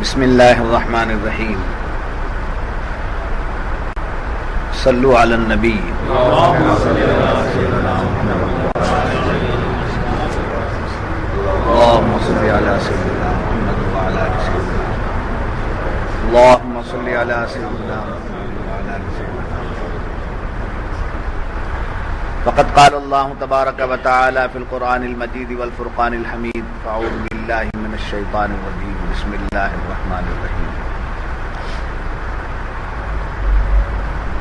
بسم اللہ الرحمن الرحیم صلو علی النبی اللہم صلی علی سیدنا محمد وعلی آل سیدنا اللہم صلی علی سیدنا محمد وعلی آل سیدنا فقد قال اللہ تبارک و تعالی فی القرآن المجید والفرقان الحمید فاعوذ باللہ من الشیطان الرجیم بسم اللہ الرحمن الرحیم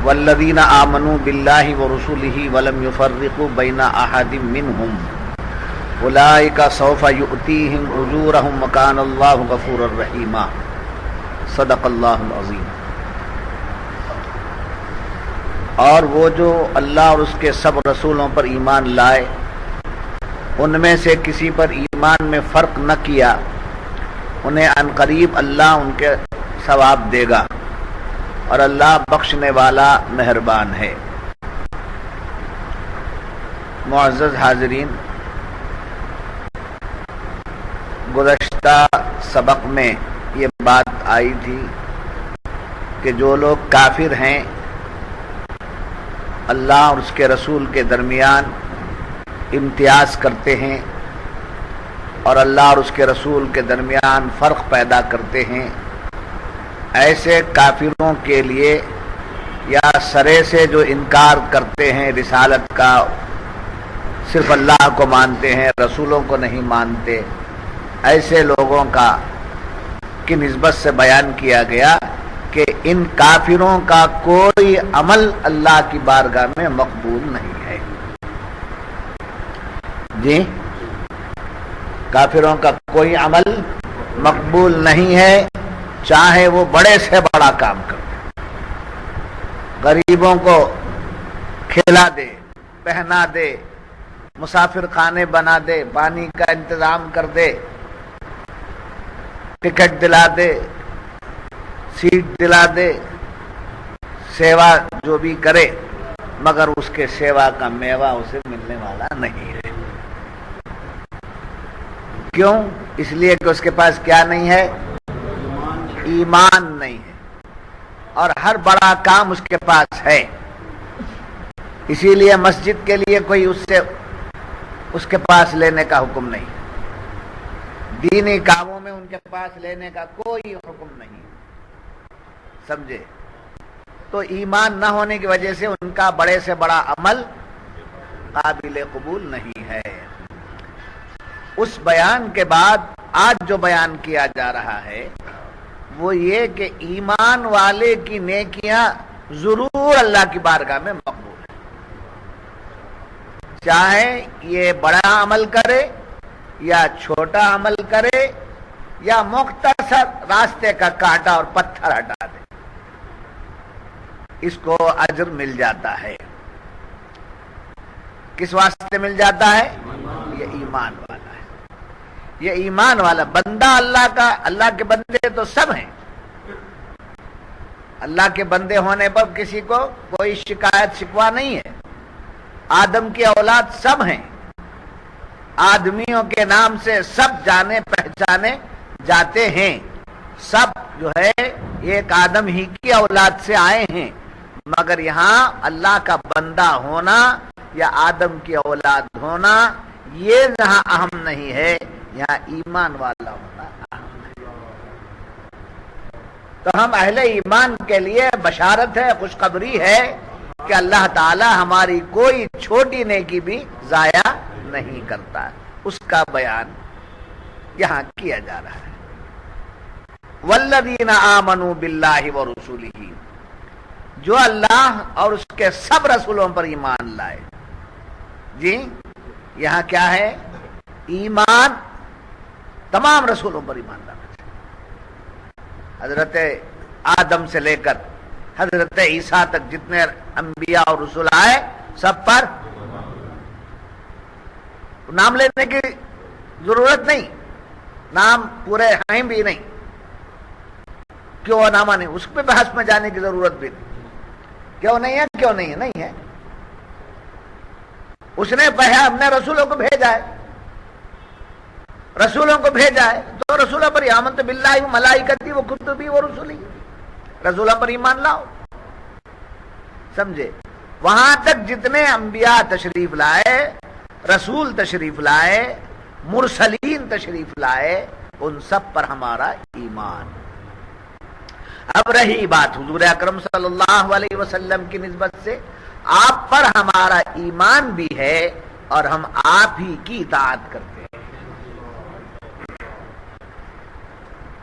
والذین آمنوا باللہ ورسولہ ولم یفرقوا بین احد منہم اولئک سوف یؤتیہم اجورہم وکان اللہ غفورا رحیما صدق اللہ العظیم۔ اور وہ جو اللہ اور اس کے سب رسولوں پر ایمان لائے ان میں سے کسی پر ایمان میں فرق نہ کیا انہیں عنقریب اللہ ان کے ثواب دے گا اور اللہ بخشنے والا مہربان ہے۔ معزز حاضرین، گزشتہ سبق میں یہ بات آئی تھی کہ جو لوگ کافر ہیں اللہ اور اس کے رسول کے درمیان امتیاز کرتے ہیں اور اللہ اور اس کے رسول کے درمیان فرق پیدا کرتے ہیں، ایسے کافروں کے لیے یا سرے سے جو انکار کرتے ہیں رسالت کا، صرف اللہ کو مانتے ہیں رسولوں کو نہیں مانتے، ایسے لوگوں کا کی نسبت سے بیان کیا گیا کہ ان کافروں کا کوئی عمل اللہ کی بارگاہ میں مقبول نہیں ہے۔ جی، کافروں کا کوئی عمل مقبول نہیں ہے، چاہے وہ بڑے سے بڑا کام کرے، غریبوں کو کھلا دے، پہنا دے، مسافر خانے بنا دے، پانی کا انتظام کر دے، ٹکٹ دلا دے، سیٹ دلا دے، سیوا جو بھی کرے، مگر اس کے سیوا کا میوہ اسے ملنے والا نہیں ہے۔ کیوں؟ اس لیے کہ اس کے پاس کیا نہیں ہے؟ ایمان نہیں ہے، اور ہر بڑا کام اس کے پاس ہے، اسی لیے مسجد کے لیے کوئی اس کے پاس لینے کا حکم نہیں، دینی کاموں میں ان کے پاس لینے کا کوئی حکم نہیں، سمجھے؟ تو ایمان نہ ہونے کی وجہ سے ان کا بڑے سے بڑا عمل قابل قبول نہیں ہے۔ اس بیان کے بعد آج جو بیان کیا جا رہا ہے وہ یہ کہ ایمان والے کی نیکیاں ضرور اللہ کی بارگاہ میں مقبول ہیں، چاہے یہ بڑا عمل کرے یا چھوٹا عمل کرے یا مختصر راستے کا کانٹا اور پتھر ہٹا دے، اس کو اجر مل جاتا ہے۔ کس واسطے مل جاتا ہے؟ یہ ایمان والا ہے، یہ ایمان والا بندہ اللہ کے بندے تو سب ہیں، اللہ کے بندے ہونے پر کسی کو کوئی شکایت شکوہ نہیں ہے، آدم کی اولاد سب ہیں، آدمیوں کے نام سے سب جانے پہچانے جاتے ہیں، سب جو ہے ایک آدم ہی کی اولاد سے آئے ہیں، مگر یہاں اللہ کا بندہ ہونا یا آدم کی اولاد ہونا یہ یہاں اہم نہیں ہے، یہاں ایمان والا ہونا اہم ہے۔ تو ہم اہل ایمان کے لیے بشارت ہے، خوشخبری ہے کہ اللہ تعالی ہماری کوئی چھوٹی نیکی بھی ضائع نہیں کرتا، اس کا بیان یہاں کیا جا رہا ہے۔ والذین آمنوا باللہ ورسولہ، جو اللہ اور اس کے سب رسولوں پر ایمان لائے۔ جی، یہاں کیا ہے؟ ایمان تمام رسولوں پر ایمان لانا چاہیے، حضرت آدم سے لے کر حضرت عیسیٰ تک جتنے انبیاء اور رسول آئے سب پر نام لینے کی ضرورت نہیں، نام پورے ہیں بھی نہیں، کیوں نامہ نہیں، اس پہ بحث میں جانے کی ضرورت بھی نہیں، کیوں نہیں ہے، کیوں نہیں ہے، نہیں ہے، اس نے اپنے رسولوں کو بھیجا ہے، رسولوں کو بھیجا ہے تو رسولوں پر آمنت باللہ و ملائکتی و کتبی و رسلی، رسولوں پر ایمان لاؤ. سمجھے؟ وہاں تک جتنے انبیاء تشریف لائے، رسول تشریف لائے، مرسلین تشریف لائے، ان سب پر ہمارا ایمان. اب رہی بات حضور اکرم صلی اللہ علیہ وسلم کی نسبت سے، آپ پر ہمارا ایمان بھی ہے اور ہم آپ ہی کی اطاعت کرتے ہیں.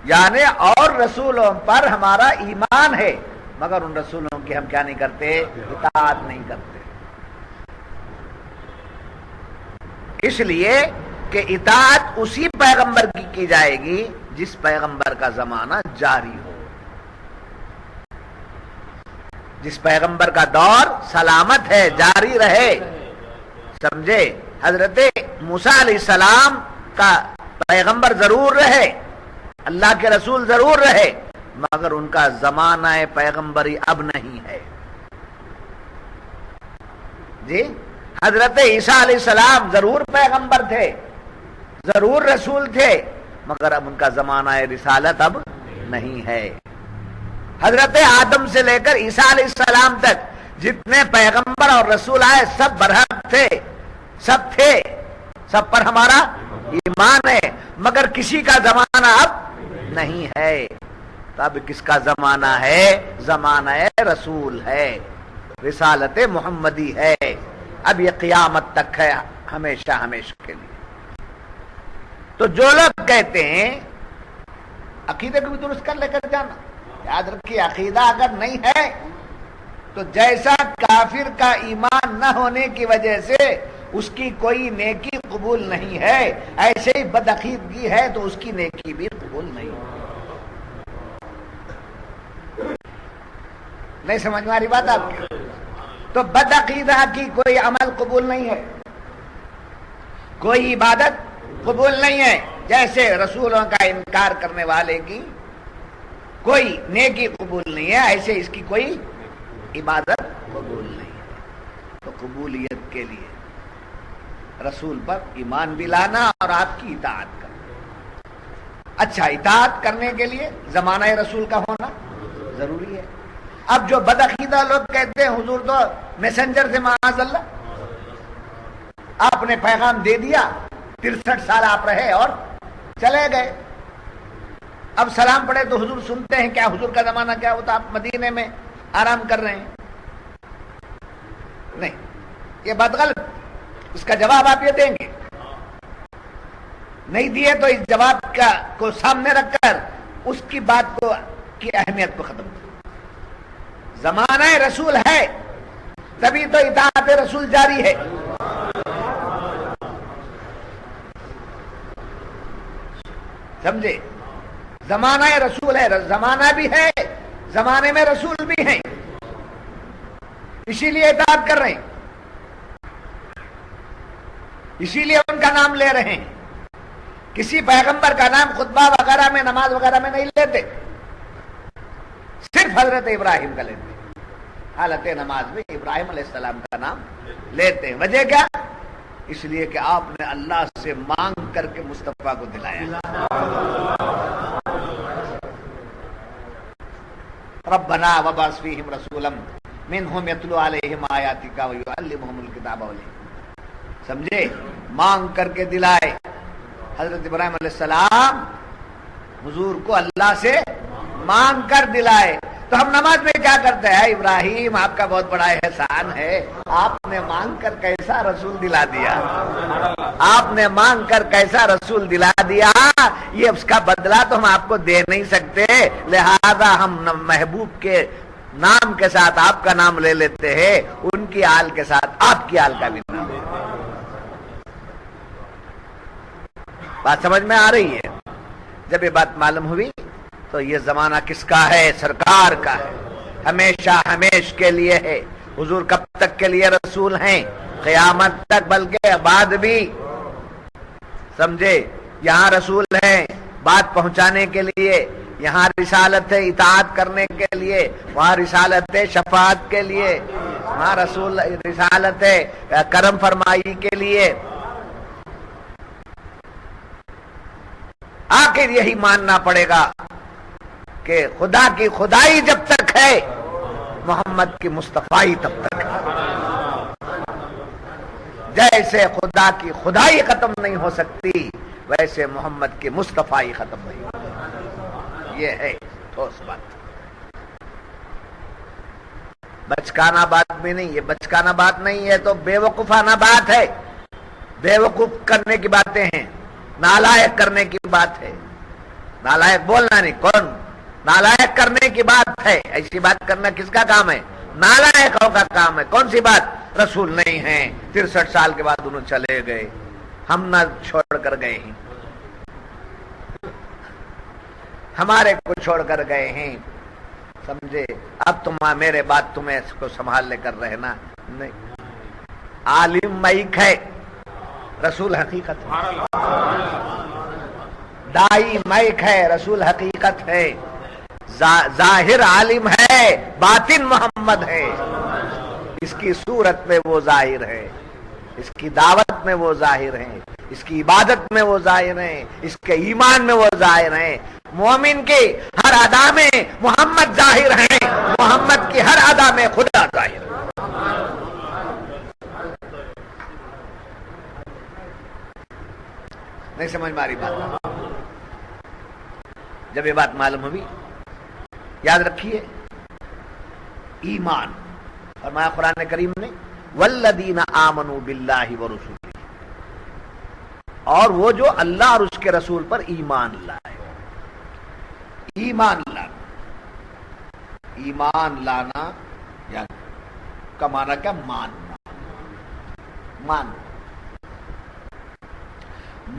یعنی اور رسولوں پر ہمارا ایمان ہے مگر ان رسولوں کی ہم کیا نہیں کرتے؟ اطاعت نہیں کرتے. اس لیے کہ اطاعت اسی پیغمبر کی جائے گی جس پیغمبر کا زمانہ جاری ہو، جس پیغمبر کا دور سلامت ہے، جاری رہے. سمجھے؟ حضرت موسیٰ علیہ السلام کا پیغمبر ضرور رہے، اللہ کے رسول ضرور رہے، مگر ان کا زمانہ پیغمبری اب نہیں ہے. جی حضرت عیسیٰ علیہ السلام ضرور پیغمبر تھے، ضرور رسول تھے، مگر اب ان کا زمانہ رسالت اب نہیں ہے. حضرت آدم سے لے کر عیسیٰ علیہ السلام تک جتنے پیغمبر اور رسول آئے سب برحق تھے، سب پر ہمارا ایمان ہے، مگر کسی کا زمانہ اب نہیں ہے. تو اب کس کا زمانہ ہے؟ زمانہ رسول ہے، رسالت محمدی ہے. اب یہ قیامت تک ہے، ہمیشہ ہمیشہ کے لیے. تو جو لوگ کہتے ہیں عقیدے کو بھی درست کر لے کر جانا، یاد رکھیے عقیدہ اگر نہیں ہے تو جیسا کافر کا ایمان نہ ہونے کی وجہ سے اس کی کوئی نیکی قبول نہیں ہے، ایسے ہی بدعقیدگی ہے تو اس کی نیکی بھی قبول نہیں. نہیں سمجھ میں آ رہی بات آپ کی؟ تو بدعقیدہ کی کوئی عمل قبول نہیں ہے، کوئی عبادت قبول نہیں ہے. جیسے رسولوں کا انکار کرنے والے کی کوئی نیکی قبول نہیں ہے، ایسے اس کی کوئی عبادت قبول نہیں ہے. تو قبولیت کے لیے رسول پر ایمان بھی لانا اور آپ کی اطاعت کرنا. اچھا، اطاعت کرنے کے لیے زمانہ رسول کا ہونا ضروری ہے. اب جو بدعقیدہ لوگ کہتے ہیں حضور تو میسنجر سے معاذ اللہ، آپ نے پیغام دے دیا، 63 سال آپ رہے اور چلے گئے، اب سلام پڑھے تو حضور سنتے ہیں. کیا حضور کا زمانہ کیا ہوتا؟ آپ مدینے میں آرام کر رہے ہیں. نہیں، یہ بات غلط. اس کا جواب آپ یہ دیں گے، نہیں دیے تو اس جواب کو سامنے رکھ کر اس کی بات کو کی اہمیت کو ختم کر. زمانہ رسول ہے تبھی تو اطاعت رسول جاری ہے. سمجھے؟ زمانہ رسول ہے، زمانہ بھی ہے، زمانے میں رسول بھی ہیں، اسی لیے اطاعت کر رہے ہیں، اسی لیے ان کا نام لے رہے ہیں. کسی پیغمبر کا نام خطبہ وغیرہ میں، نماز وغیرہ میں نہیں لیتے، صرف حضرت ابراہیم کا لیتے ہیں. حالت نماز میں ابراہیم علیہ السلام کا نام لیتے ہیں. وجہ کیا؟ اس لیے کہ آپ نے اللہ سے مانگ کر کے مصطفیٰ کو دلایا. ربنا وبعث فیہم رسولا منہم یتلو علیہم آیاتک ویعلمہم الکتاب والحکمہ. سمجھے؟ مانگ کر کے دلائے. حضرت ابراہیم علیہ السلام حضور کو اللہ سے مانگ کر دلائے. تو ہم نماز میں کیا کرتے ہیں؟ ابراہیم آپ کا بہت بڑا احسان ہے، آپ نے مانگ کر کیسا رسول دلا دیا، آپ نے مانگ کر کیسا رسول دلا دیا، یہ اس کا بدلہ تو ہم آپ کو دے نہیں سکتے، لہذا ہم محبوب کے نام کے ساتھ آپ کا نام لے لیتے ہیں، ان کی آل کے ساتھ آپ کی آل کا بھی نام. بات سمجھ میں آ رہی ہے؟ جب یہ بات معلوم ہوئی تو یہ زمانہ کس کا ہے؟ سرکار کا ہے، ہمیشہ ہمیش کے لیے ہے. حضور کب تک کے لیے رسول ہیں؟ قیامت تک، بلکہ بعد بھی. سمجھے؟ یہاں رسول ہیں بات پہنچانے کے لیے، یہاں رسالت ہے اطاعت کرنے کے لیے، وہاں رسالت ہے شفاعت کے لیے، وہاں رسول رسالت ہے کرم فرمائی کے لیے. آخر یہی ماننا پڑے گا کہ خدا کی خدائی جب تک ہے محمد کی مصطفائی تب تک ہے. جیسے خدا کی خدائی ختم نہیں ہو سکتی ویسے محمد کی مصطفائی ختم نہیں ہو سکتی. یہ ہے ٹھوس بات. بچکانہ بات بھی نہیں. یہ بچکانہ بات نہیں ہے تو بے وقوفانہ بات ہے. بے وقوف کرنے کی باتیں ہیں, نالائق کرنے کی بات ہے. نالائق بولنا نہیں, کون نالائق کرنے کی بات ہے. ایسی بات کرنا کس کا کام ہے؟ نالائقوں کا کام ہے. کون سی بات؟ رسول نہیں ہیں, 63 سال کے بعد انہوں چلے گئے, ہم نہ چھوڑ کر گئے ہیں, ہمارے کو چھوڑ کر گئے ہیں. سمجھے؟ اب تم میرے بات تمہیں اس کو سنبھال لے کر رہنا نہیں. عالم مئیک ہے, رسول حقیقت ہے. دائی مئیک ہے, رسول حقیقت ہے. ظاہر عالم ہے, باطن محمد ہے. اس کی صورت میں وہ ظاہر ہے, اس کی دعوت میں وہ ظاہر ہیں, اس کی عبادت میں وہ ظاہر ہیں, اس کے ایمان میں وہ ظاہر ہیں. مومن کی ہر ادا میں محمد ظاہر ہیں, محمد کی ہر ادا میں خدا ظاہر ہے. نہیں سمجھ میں آ رہی بات؟ جب یہ بات معلوم ہوئی, یاد رکھیے ایمان فرمایا قرآن کریم نے والذین آمنوا باللہ ورسولہ, اور وہ جو اللہ اور اس کے رسول پر ایمان لائے. ایمان لانا, ایمان لانا یا کا معنی کیا؟ ماننا.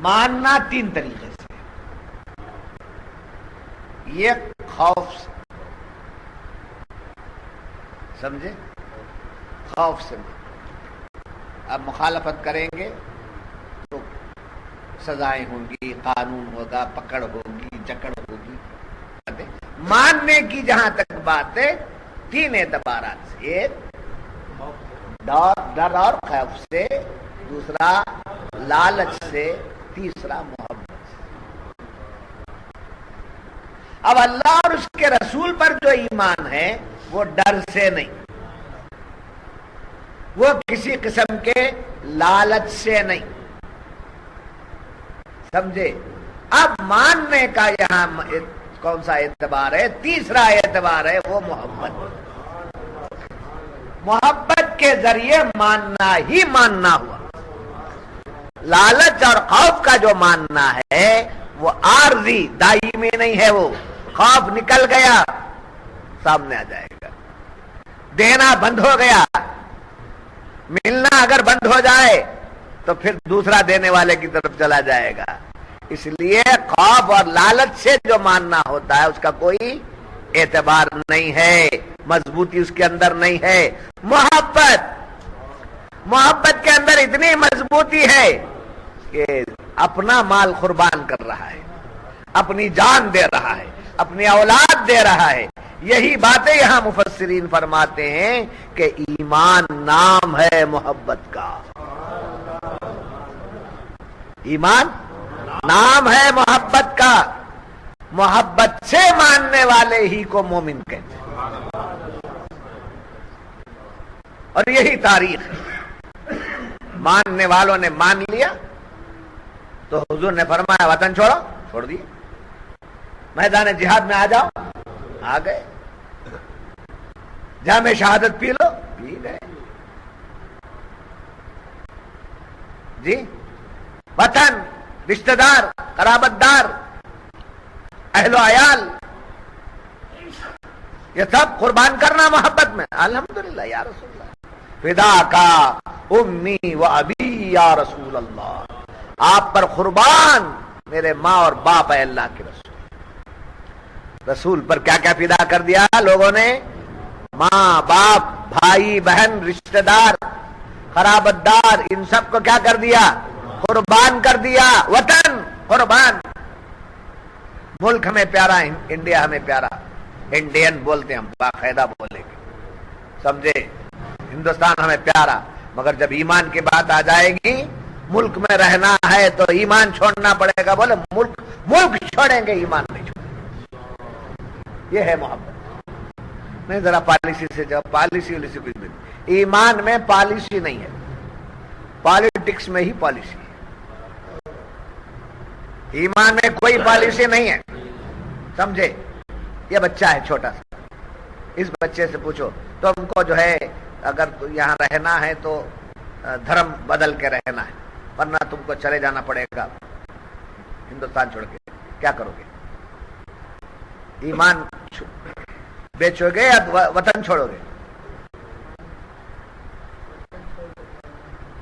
ماننا 3 طریقے سے. یہ خوف سے, سمجھے؟ خوف سے. اب مخالفت کریں گے تو سزائیں ہوں گی, قانون ہوگا, پکڑ ہوگی, جکڑ ہوگی. ماننے کی جہاں تک بات ہے 3 اعتبارات سے. ایک ڈر اور خوف سے, دوسرا لالچ سے, تیسرا محبت سے. اب اللہ اور اس کے رسول پر جو ایمان ہے وہ ڈر سے نہیں, وہ کسی قسم کے لالچ سے نہیں. سمجھے؟ اب ماننے کا یہاں کون سا اعتبار ہے؟ تیسرا اعتبار ہے وہ محبت. محبت کے ذریعے ماننا ہی ماننا ہوا. لالچ اور خوف کا جو ماننا ہے وہ عارضی, دائمی نہیں ہے. وہ خوف نکل گیا سامنے آ جائے گا, دینا بند ہو گیا, ملنا اگر بند ہو جائے تو پھر دوسرا دینے والے کی طرف چلا جائے گا. اس لیے خوف اور لالچ سے جو ماننا ہوتا ہے اس کا کوئی اعتبار نہیں ہے, مضبوطی اس کے اندر نہیں ہے. محبت کے اندر اتنی مضبوطی ہے کہ اپنا مال قربان کر رہا ہے, اپنی جان دے رہا ہے, اپنی اولاد دے رہا ہے. یہی باتیں یہاں مفسرین فرماتے ہیں کہ ایمان نام ہے محبت کا. ایمان نام ہے محبت کا. محبت سے ماننے والے ہی کو مومن کہتے ہیں. اور یہی تاریخ ہے. ماننے والوں نے مان لیا تو حضور نے فرمایا وطن چھوڑو, چھوڑ دیا. میدان جہاد میں آ جاؤ, آ گئے. جام شہادت پی لو, پی گئے. جی وطن, رشتہ دار, قرابت دار, اہل و عیال, یہ سب قربان کرنا محبت میں. الحمدللہ یا رسول اللہ, فدا کا امی و ابی یا رسول اللہ, آپ پر قربان میرے ماں اور باپ ہے اللہ کے رسول. رسول پر کیا کیا فدا کر دیا لوگوں نے؟ ماں, باپ, بھائی, بہن, رشتہ دار, قرابت دار, ان سب کو کیا کر دیا؟ قربان کر دیا. وطن قربان. ملک ہمیں پیارا, انڈیا ہمیں پیارا, انڈین بولتے ہیں ہم, باقاعدہ بولیں گے, سمجھے؟ ہندوستان ہمیں پیارا, مگر جب ایمان کی بات آ جائے گی, ملک میں رہنا ہے تو ایمان چھوڑنا پڑے گا. بولے ملک چھوڑیں گے ایمان نہیں چھوڑیں. یہ ہے محبت. نہیں ذرا پالیسی سے جب پالیسی ولیسی کچھ بھی نہیں. ایمان میں پالیسی نہیں ہے, پالیٹکس میں ہی پالیسی ہے. ایمان میں کوئی پالیسی نہیں ہے, سمجھے. یہ بچہ ہے چھوٹا سا, اس بچے سے پوچھو تم کو جو ہے اگر یہاں رہنا ہے تو دھرم بدل کے رہنا ہے, ورنہ تم کو چلے جانا پڑے گا ہندوستان چھوڑ کے, کیا کرو گے؟ ایمان بیچو گے یا وطن چھوڑو گے؟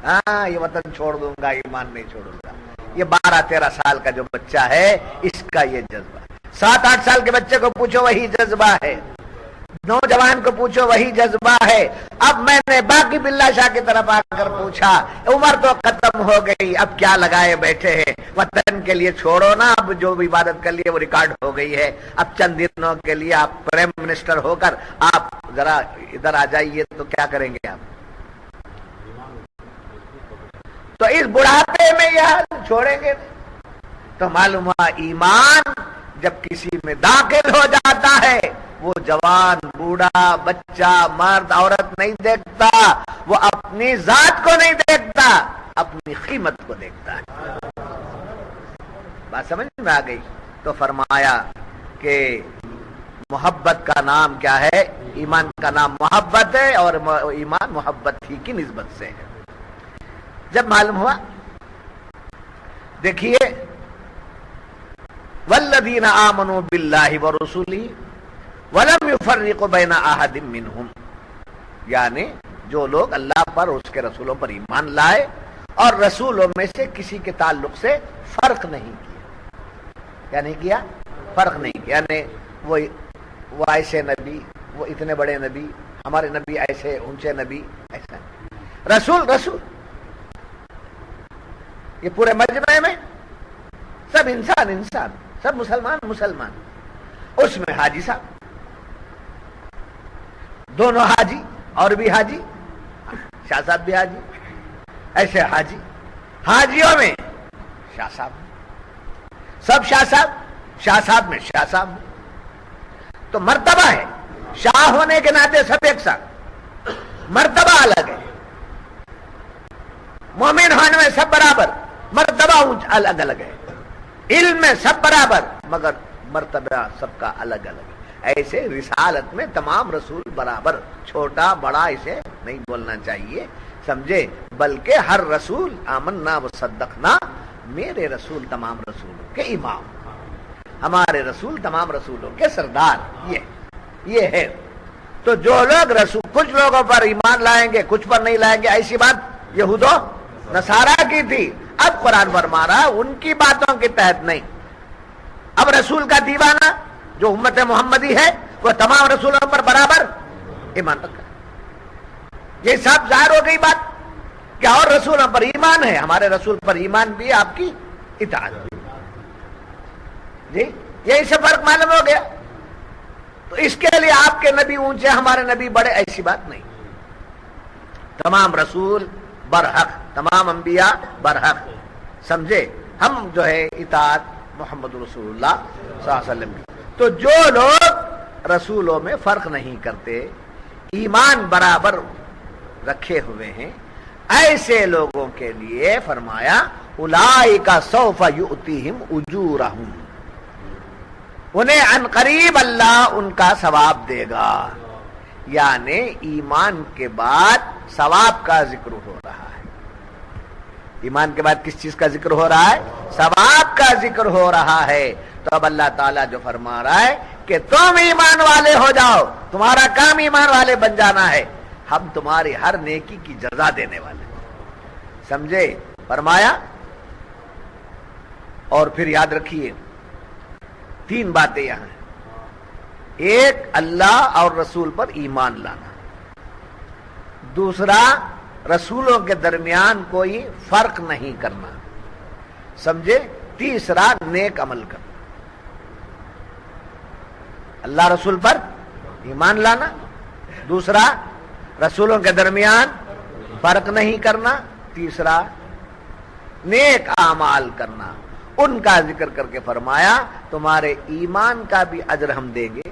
ہاں یہ وطن چھوڑ دوں گا, ایمان نہیں چھوڑوں گا. یہ 12-13 سال کا جو بچہ ہے اس کا یہ جذبہ. 7-8 سال کے بچے کو پوچھو وہی جذبہ ہے, نوجوان کو پوچھو وہی جذبہ ہے. اب میں نے باقی باللہ شاہ کی طرف آ کر پوچھا, عمر تو ختم ہو گئی, اب کیا لگائے بیٹھے ہیں, وطن کے لیے چھوڑو نا, اب جو عبادت کر لیے وہ ریکارڈ ہو گئی ہے, اب چند دنوں کے لیے آپ پرائم منسٹر ہو کر آپ ذرا ادھر آ جائیے تو کیا کریں گے آپ؟ تو اس بڑھاپے میں یہ حال چھوڑیں گے. تو معلوم ہوا ایمان جب کسی میں داخل ہو جاتا ہے وہ جوان بوڑھا بچہ مرد عورت نہیں دیکھتا, وہ اپنی ذات کو نہیں دیکھتا, اپنی قیمت کو دیکھتا ہے. بات سمجھ میں آ گئی؟ تو فرمایا کہ محبت کا نام کیا ہے؟ ایمان کا نام محبت ہے, اور ایمان محبت ہی کی نسبت سے ہے. جب معلوم ہوا, دیکھیے والذین آمنوا باللہ ورسولہ ولم یفرقوا بین احد منہم, یعنی جو لوگ اللہ پر اور اس کے رسولوں پر ایمان لائے اور رسولوں میں سے کسی کے تعلق سے فرق نہیں کیا. کیا نہیں کیا؟ فرق نہیں کیا. یعنی وہ ایسے نبی, وہ اتنے بڑے نبی, ہمارے نبی ایسے اونچے نبی, ایسا رسول رسول. یہ پورے مجمع میں سب انسان انسان, سب مسلمان مسلمان. اس میں حاجی صاحب, دونوں حاجی اور بھی حاجی, شاہ صاحب بھی حاجی, ایسے حاجی. حاجیوں میں شاہ صاحب, سب شاہ صاحب, شاہ صاحب میں شاہ صاحب. تو مرتبہ ہے, شاہ ہونے کے ناطے سب ایک ساتھ, مرتبہ الگ ہے. مومن ہونے میں سب برابر, مرتبہ الگ الگ ہے. علم میں سب برابر مگر مرتبہ سب کا الگ الگ ہے. ایسے رسالت میں تمام رسول برابر, چھوٹا بڑا اسے نہیں بولنا چاہیے, سمجھے, بلکہ ہر رسول آمنا و صدقنا, میرے رسول تمام رسولوں کے امام, ہمارے رسول تمام رسولوں کے سردار. یہ ہے. تو جو لوگ رسول, کچھ لوگوں پر ایمان لائیں گے کچھ پر نہیں لائیں گے, ایسی بات یہود و نصارہ کی تھی. اب قرآن فرما رہا ان کی باتوں کے تحت نہیں. اب رسول کا دیوانہ جو امت محمدی ہے وہ تمام رسولوں پر برابر ایمان رکھتا ہے. یہ سب ظاہر ہو گئی بات کہ اور رسولوں پر ایمان ہے, ہمارے رسول پر ایمان بھی, آپ کی اطاعت بھی. جی یہی سے فرق معلوم ہو گیا. تو اس کے لیے آپ کے نبی اونچے ہمارے نبی بڑے, ایسی بات نہیں. تمام رسول برحق, تمام انبیاء برحق, سمجھے. ہم جو ہے اطاعت محمد رسول اللہ صلی اللہ علیہ وسلم کی. تو جو لوگ رسولوں میں فرق نہیں کرتے, ایمان برابر رکھے ہوئے ہیں, ایسے لوگوں کے لیے فرمایا اولئک سوف یؤتیہم اجورہم, انہیں عن قریب اللہ ان کا ثواب دے گا. یعنی ایمان کے بعد ثواب کا ذکر ہو رہا ہے. ایمان کے بعد کس چیز کا ذکر ہو رہا ہے؟ ثواب کا ذکر ہو رہا ہے. تو اب اللہ تعالیٰ جو فرما رہا ہے کہ تم ایمان والے ہو جاؤ, تمہارا کام ایمان والے بن جانا ہے, ہم تمہاری ہر نیکی کی جزا دینے والے, سمجھے. فرمایا, اور پھر یاد رکھیے 3 باتیں یہاں ہیں. ایک, اللہ اور رسول پر ایمان لانا. دوسرا, رسولوں کے درمیان کوئی فرق نہیں کرنا, سمجھے. تیسرا, نیک عمل کرنا. اللہ رسول پر ایمان لانا, دوسرا رسولوں کے درمیان فرق نہیں کرنا, تیسرا نیک اعمال کرنا. ان کا ذکر کر کے فرمایا تمہارے ایمان کا بھی اجر ہم دیں گے،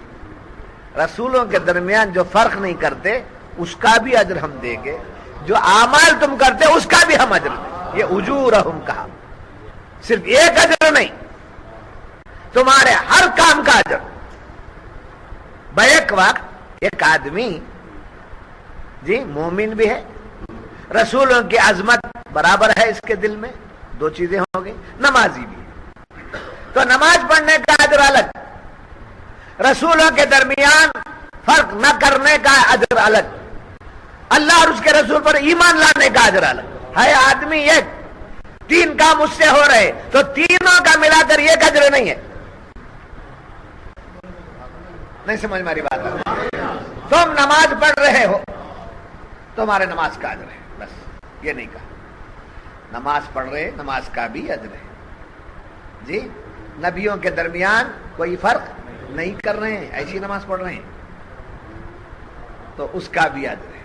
رسولوں کے درمیان جو فرق نہیں کرتے اس کا بھی اجر ہم دیں گے، جو اعمال تم کرتے اس کا بھی ہم اجر دیں۔ یہ اجورہم کہا، صرف ایک اجر نہیں، تمہارے ہر کام کا اجر۔ بیک وقت ایک آدمی جی مومن بھی ہے، رسولوں کی عظمت برابر ہے اس کے دل میں، دو چیزیں ہوں گی، نمازی بھی ہے تو نماز پڑھنے کا اجر الگ، رسولوں کے درمیان فرق نہ کرنے کا اجر الگ، اللہ اور اس کے رسول پر ایمان لانے کا اجر الگ ہے۔ آدمی ایک، تین کام اس سے ہو رہے تو تینوں کا ملا کر ایک اجر نہیں ہے۔ نہیں سمجھ ماری بات؟ تم نماز پڑھ رہے ہو تمہارے نماز کا اجر ہے، بس یہ نہیں کہا نماز پڑھ رہے نماز کا بھی اجر ہے جی۔ نبیوں کے درمیان کوئی فرق نہیں کر رہے ہیں، ایسی نماز پڑھ رہے ہیں تو اس کا بھی اجر ہے۔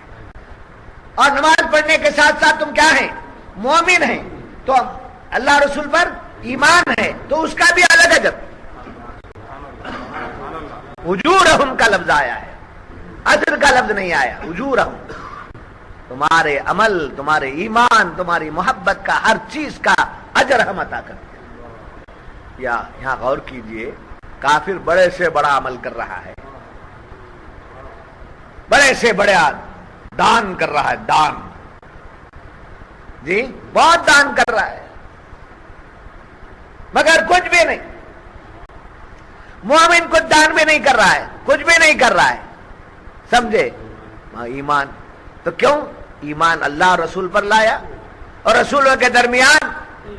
اور نماز پڑھنے کے ساتھ ساتھ تم کیا ہیں؟ مومن ہیں، تو اللہ رسول پر ایمان ہے تو اس کا بھی الگ اجر۔ اجورہم کا لفظ آیا ہے، اجر کا لفظ نہیں آیا، اجورہم۔ تمہارے عمل، تمہارے ایمان، تمہاری محبت کا ہر چیز کا اجر ہم عطا کرتے ہیں۔ یا یہاں غور کیجئے، کافر بڑے سے بڑا عمل کر رہا ہے، بڑے سے بڑے دان کر رہا ہے، دان جی بہت دان کر رہا ہے، مگر کچھ بھی نہیں۔ مومن کچھ دان بھی نہیں کر رہا ہے، کچھ بھی نہیں کر رہا ہے، سمجھے؟ ایمان تو کیوں؟ ایمان اللہ رسول پر لایا، اور رسولوں کے درمیان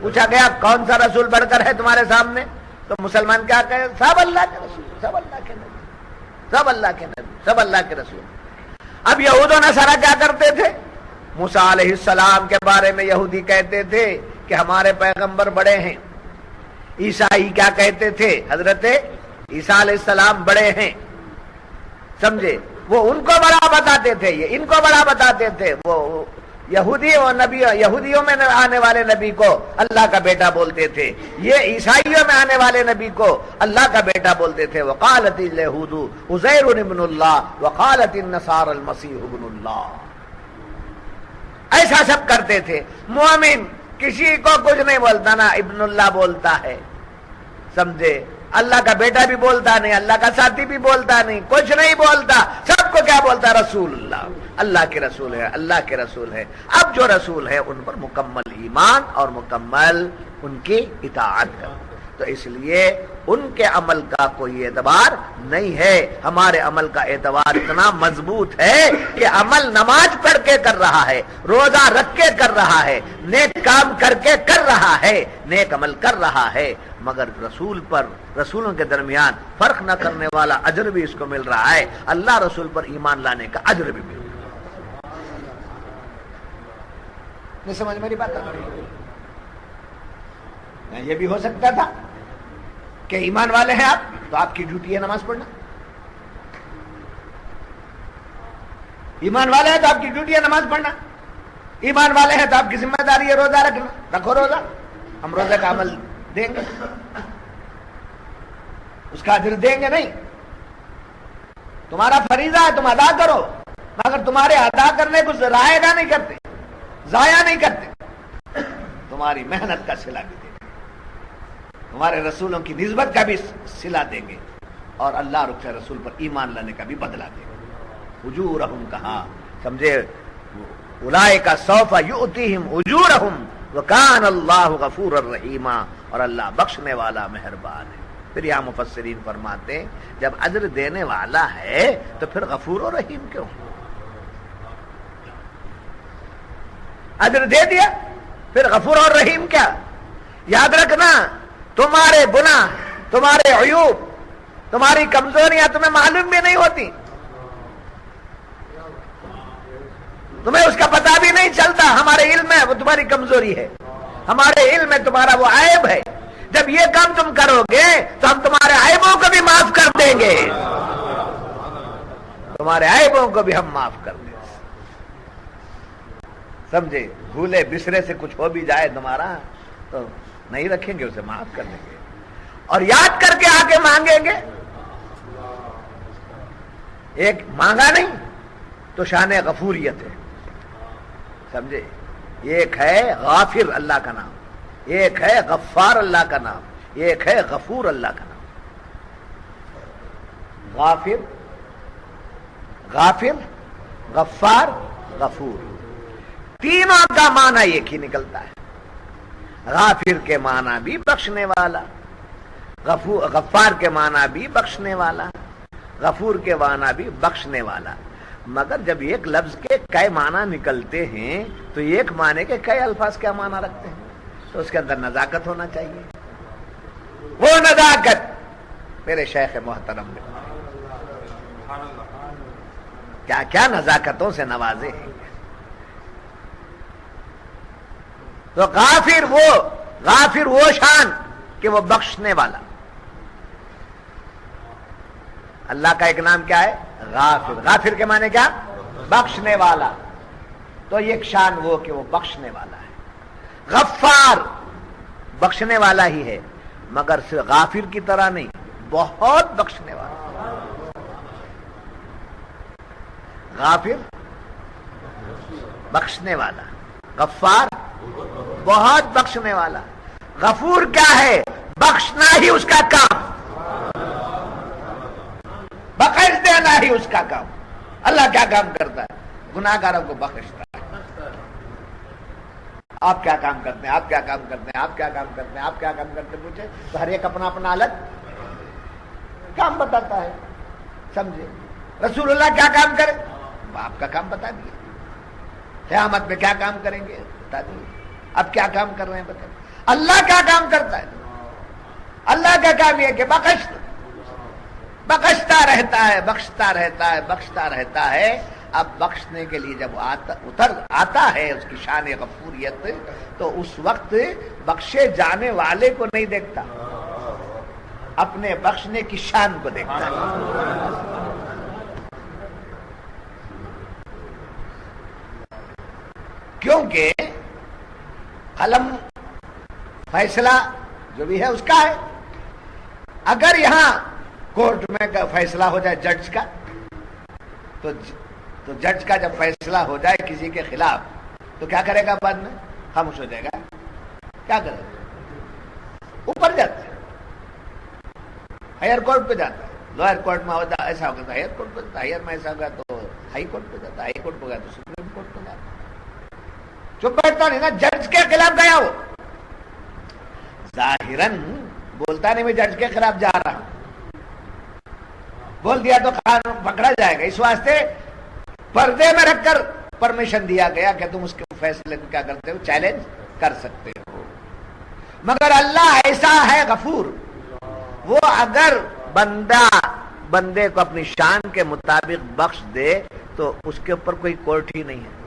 پوچھا گیا کون سا رسول بڑھ کر ہے تمہارے سامنے؟ تو مسلمان کیا کہے؟ سب اللہ کے رسول، سب اللہ کے نبی، سب اللہ کے نبی، سب اللہ کے رسول۔ اب یہود و نصارہ کیا کرتے تھے؟ موسیٰ علیہ السلام کے بارے میں یہودی کہتے تھے کہ ہمارے پیغمبر بڑے ہیں، عیسائی کیا کہتے تھے؟ حضرت عیسیٰ علیہ السلام بڑے ہیں، سمجھے؟ وہ ان کو بڑا بتاتے تھے، یہ ان کو بڑا بتاتے تھے۔ وہ یہودی اور نبی، یہودیوں میں آنے والے نبی کو اللہ کا بیٹا بولتے تھے، یہ عیسائیوں میں آنے والے نبی کو اللہ کا بیٹا بولتے تھے۔ وقالت اليهود عزیر ابن اللہ وقالت النصارى المسیح ابن اللہ، ایسا سب کرتے تھے۔ مومن کسی کو کچھ نہیں بولتا، نہ ابن اللہ بولتا ہے، سمجھے؟ اللہ کا بیٹا بھی بولتا نہیں، اللہ کا ساتھی بھی بولتا نہیں، کچھ نہیں بولتا، سب کو کیا بولتا؟ رسول اللہ، اللہ کے رسول ہے، اللہ کے رسول ہے۔ اب جو رسول ہے ان پر مکمل ایمان اور مکمل ان کی اطاعت کرو، تو اس لیے ان کے عمل کا کوئی اعتبار نہیں ہے۔ ہمارے عمل کا اعتبار اتنا مضبوط ہے کہ عمل نماز پڑھ کے کر رہا ہے، روزہ رکھ کے کر رہا ہے، نیک کام کر کے کر رہا ہے، نیک عمل کر رہا ہے، مگر رسول پر، رسولوں کے درمیان فرق نہ کرنے والا اجر بھی اس کو مل رہا ہے، اللہ رسول پر ایمان لانے کا اجر بھی مل رہا ہے۔ نہیں سمجھ میری بات؟ یہ بھی ہو سکتا تھا کہ ایمان والے ہیں آپ تو آپ کی ڈیوٹی ہے نماز پڑھنا، ایمان والے ہیں تو آپ کی ڈیوٹی ہے نماز پڑھنا، ایمان والے ہیں تو آپ کی ذمہ داری ہے روزہ رکھنا، رکھو روزہ، ہم روزہ کا عمل دیں گے، اس کا اجر دیں گے نہیں، تمہارا فریضہ ہے تم ادا کرو، مگر تمہارے ادا کرنے کو ضائع نہیں کرتے، ضائع نہیں کرتے، تمہاری محنت کا صلہ بھی دیں گے، تمہارے رسولوں کی نسبت کا بھی صلہ دیں گے، اور اللہ اور اس کے رسول پر ایمان لانے کا بھی بدلہ دیں گے۔ اجورہم کہا، سمجھے؟ اولئک سوف یؤتیہم اجورہم وکان اللہ غفور الرحیم، اور اللہ بخشنے والا مہربان ہے۔ پھر یہاں مفسرین فرماتے ہیں جب اجر دینے والا ہے تو پھر غفور و رحیم کیوں؟ اجر دے دیا پھر غفور اور رحیم کیا؟ یاد رکھنا تمہارے گناہ، تمہارے عیوب، تمہاری کمزوریاں تمہیں معلوم بھی نہیں ہوتی، تمہیں اس کا پتہ بھی نہیں چلتا، ہمارے علم میں وہ تمہاری کمزوری ہے، ہمارے علم میں تمہارا وہ عیب ہے۔ جب یہ کام تم کرو گے تو ہم تمہارے عیبوں کو بھی معاف کر دیں گے، تمہارے عیبوں کو بھی ہم معاف کر دیں گے، سمجھے؟ بھولے بسرے سے کچھ ہو بھی جائے تمہارا تو نہیں رکھیں گے اسے معاف کر دیں گے، اور یاد کر کے آ کے مانگیں گے. ایک مانگا نہیں تو شان غفوریت ہے، سمجھے. ایک ہے غافر اللہ کا نام، ایک ہے غفار اللہ کا نام، ایک ہے غفور اللہ کا نام. غافر، غافر، غفار، غفور، تینوں کا معنی ایک ہی نکلتا ہے. غافر کے معنی بھی بخشنے والا، غفار کے معنی بھی بخشنے والا، غفور کے معنی بھی بخشنے والا. مگر جب ایک لفظ کے کئی معنی نکلتے ہیں تو ایک معنی کے کئی الفاظ کیا معنی رکھتے ہیں، تو اس کے اندر نزاکت ہونا چاہیے. وہ نزاکت میرے شیخ محترم نے کیا کیا نزاکتوں سے نوازے ہیں. تو غافر وہ شان کہ وہ بخشنے والا. اللہ کا ایک نام کیا ہے؟ غافر. غافر کے معنی کیا؟ بخشنے والا. تو ایک شان وہ کہ وہ بخشنے والا ہے. غفار بخشنے والا ہی ہے، مگر صرف غافر کی طرح نہیں، بہت بخشنے والا. غافر بخشنے والا، غفار بہت بخشنے والا. غفور کیا ہے؟ بخشنا ہی اس کا کام، بخش دینا ہی اس کا کام. اللہ کیا کام کرتا ہے؟ گناہگاروں کو بخشتا ہے. آپ کیا کام کرتے ہیں؟ آپ کیا کام کرتے ہیں؟ آپ کیا کام کرتے ہیں؟ آپ کیا کام کرتے ہیں؟ پوچھے تو ہر ایک اپنا اپنا الگ کام بتاتا ہے، سمجھے. رسول اللہ کیا کام کرے؟ آپ کا کام بتا دیے. قیامت میں کیا کام کریں گے بتا دیے. اب کیا کام کر رہے ہیں بتا. اللہ کیا کام کرتا ہے؟ اللہ کا کام یہ کہ بخشتا رہتا ہے، بخشتا رہتا ہے، بخشتا رہتا ہے. اب بخشنے کے لیے جب آتا ہے اس کی شان غفوریت، تو اس وقت بخشے جانے والے کو نہیں دیکھتا، اپنے بخشنے کی شان کو دیکھتا ہے. کیونکہ قلم فیصلہ جو بھی ہے اس کا ہے. اگر یہاں کورٹ میں فیصلہ ہو جائے جج کا، تو جج کا جب فیصلہ ہو جائے کسی کے خلاف تو کیا کرے گا؟ بعد میں خاموش ہو جائے گا. کیا کرے گا؟ اوپر جاتا ہے، ہائر کورٹ پہ جاتا ہے. لوئر کورٹ میں ایسا ہوگا تو ہائر کورٹ پہ جاتا ہے، ہائر میں ایسا ہوگا تو ہائی کورٹ پہ جاتا ہے، ہائی کورٹ پہ گیا تو سپریم کورٹ پہ جاتا ہے. چپ بیٹھتا نہیں نا. جج کے خلاف گیا وہ ظاہراً بولتا نہیں میں جج کے خلاف جا رہا ہوں، بول دیا تو قانون پکڑا جائے گا. اس واسطے پردے میں رکھ کر پرمیشن دیا گیا کہ تم اس کے فیصلے کو کیا کرتے ہو؟ چیلنج کر سکتے ہو. مگر اللہ ایسا ہے غفور، وہ اگر بندے کو اپنی شان کے مطابق بخش دے تو اس کے اوپر کوئی کورٹ ہی نہیں ہے،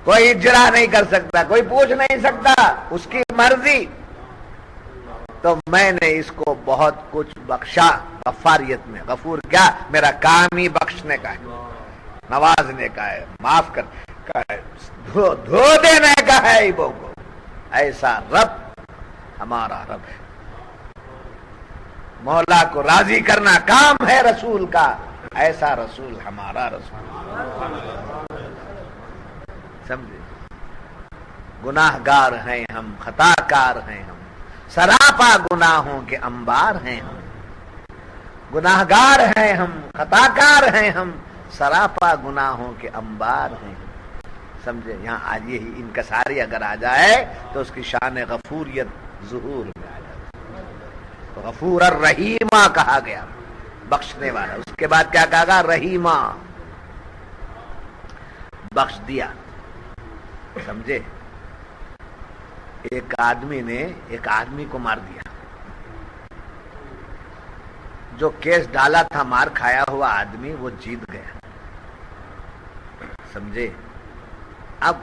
کوئی اجرا نہیں کر سکتا، کوئی پوچھ نہیں سکتا، اس کی مرضی. تو میں نے اس کو بہت کچھ بخشا غفاریت میں. غفور کیا؟ میرا کام ہی بخشنے کا ہے، نوازنے کا ہے، معاف کرنے کا ہے، دھو دینے کا ہے ایبوں کو. ایسا رب ہمارا رب ہے. مولا کو راضی کرنا کام ہے رسول کا. ایسا رسول ہمارا رسول. سمجھے؟ گناہ گار ہیں ہم، خطا کار ہیں ہم، سراپا گناہوں کے انبار ہیں ہم. گناہ گار ہیں ہم، خطا کار ہیں ہم، سراپا گناہوں کے انبار ہیں. سمجھے؟ یہاں آج یہی انکساری اگر آ جائے تو اس کی شان غفوریت ظہور میں آ جائے. تو غفور الرحیمہ کہا گیا، بخشنے والا. اس کے بعد کیا کہا گا؟ رحیمہ، بخش دیا. سمجھے؟ ایک آدمی نے ایک آدمی کو مار دیا. جو کیس ڈالا تھا مار کھایا ہوا آدمی وہ جیت گیا. سمجھے؟ اب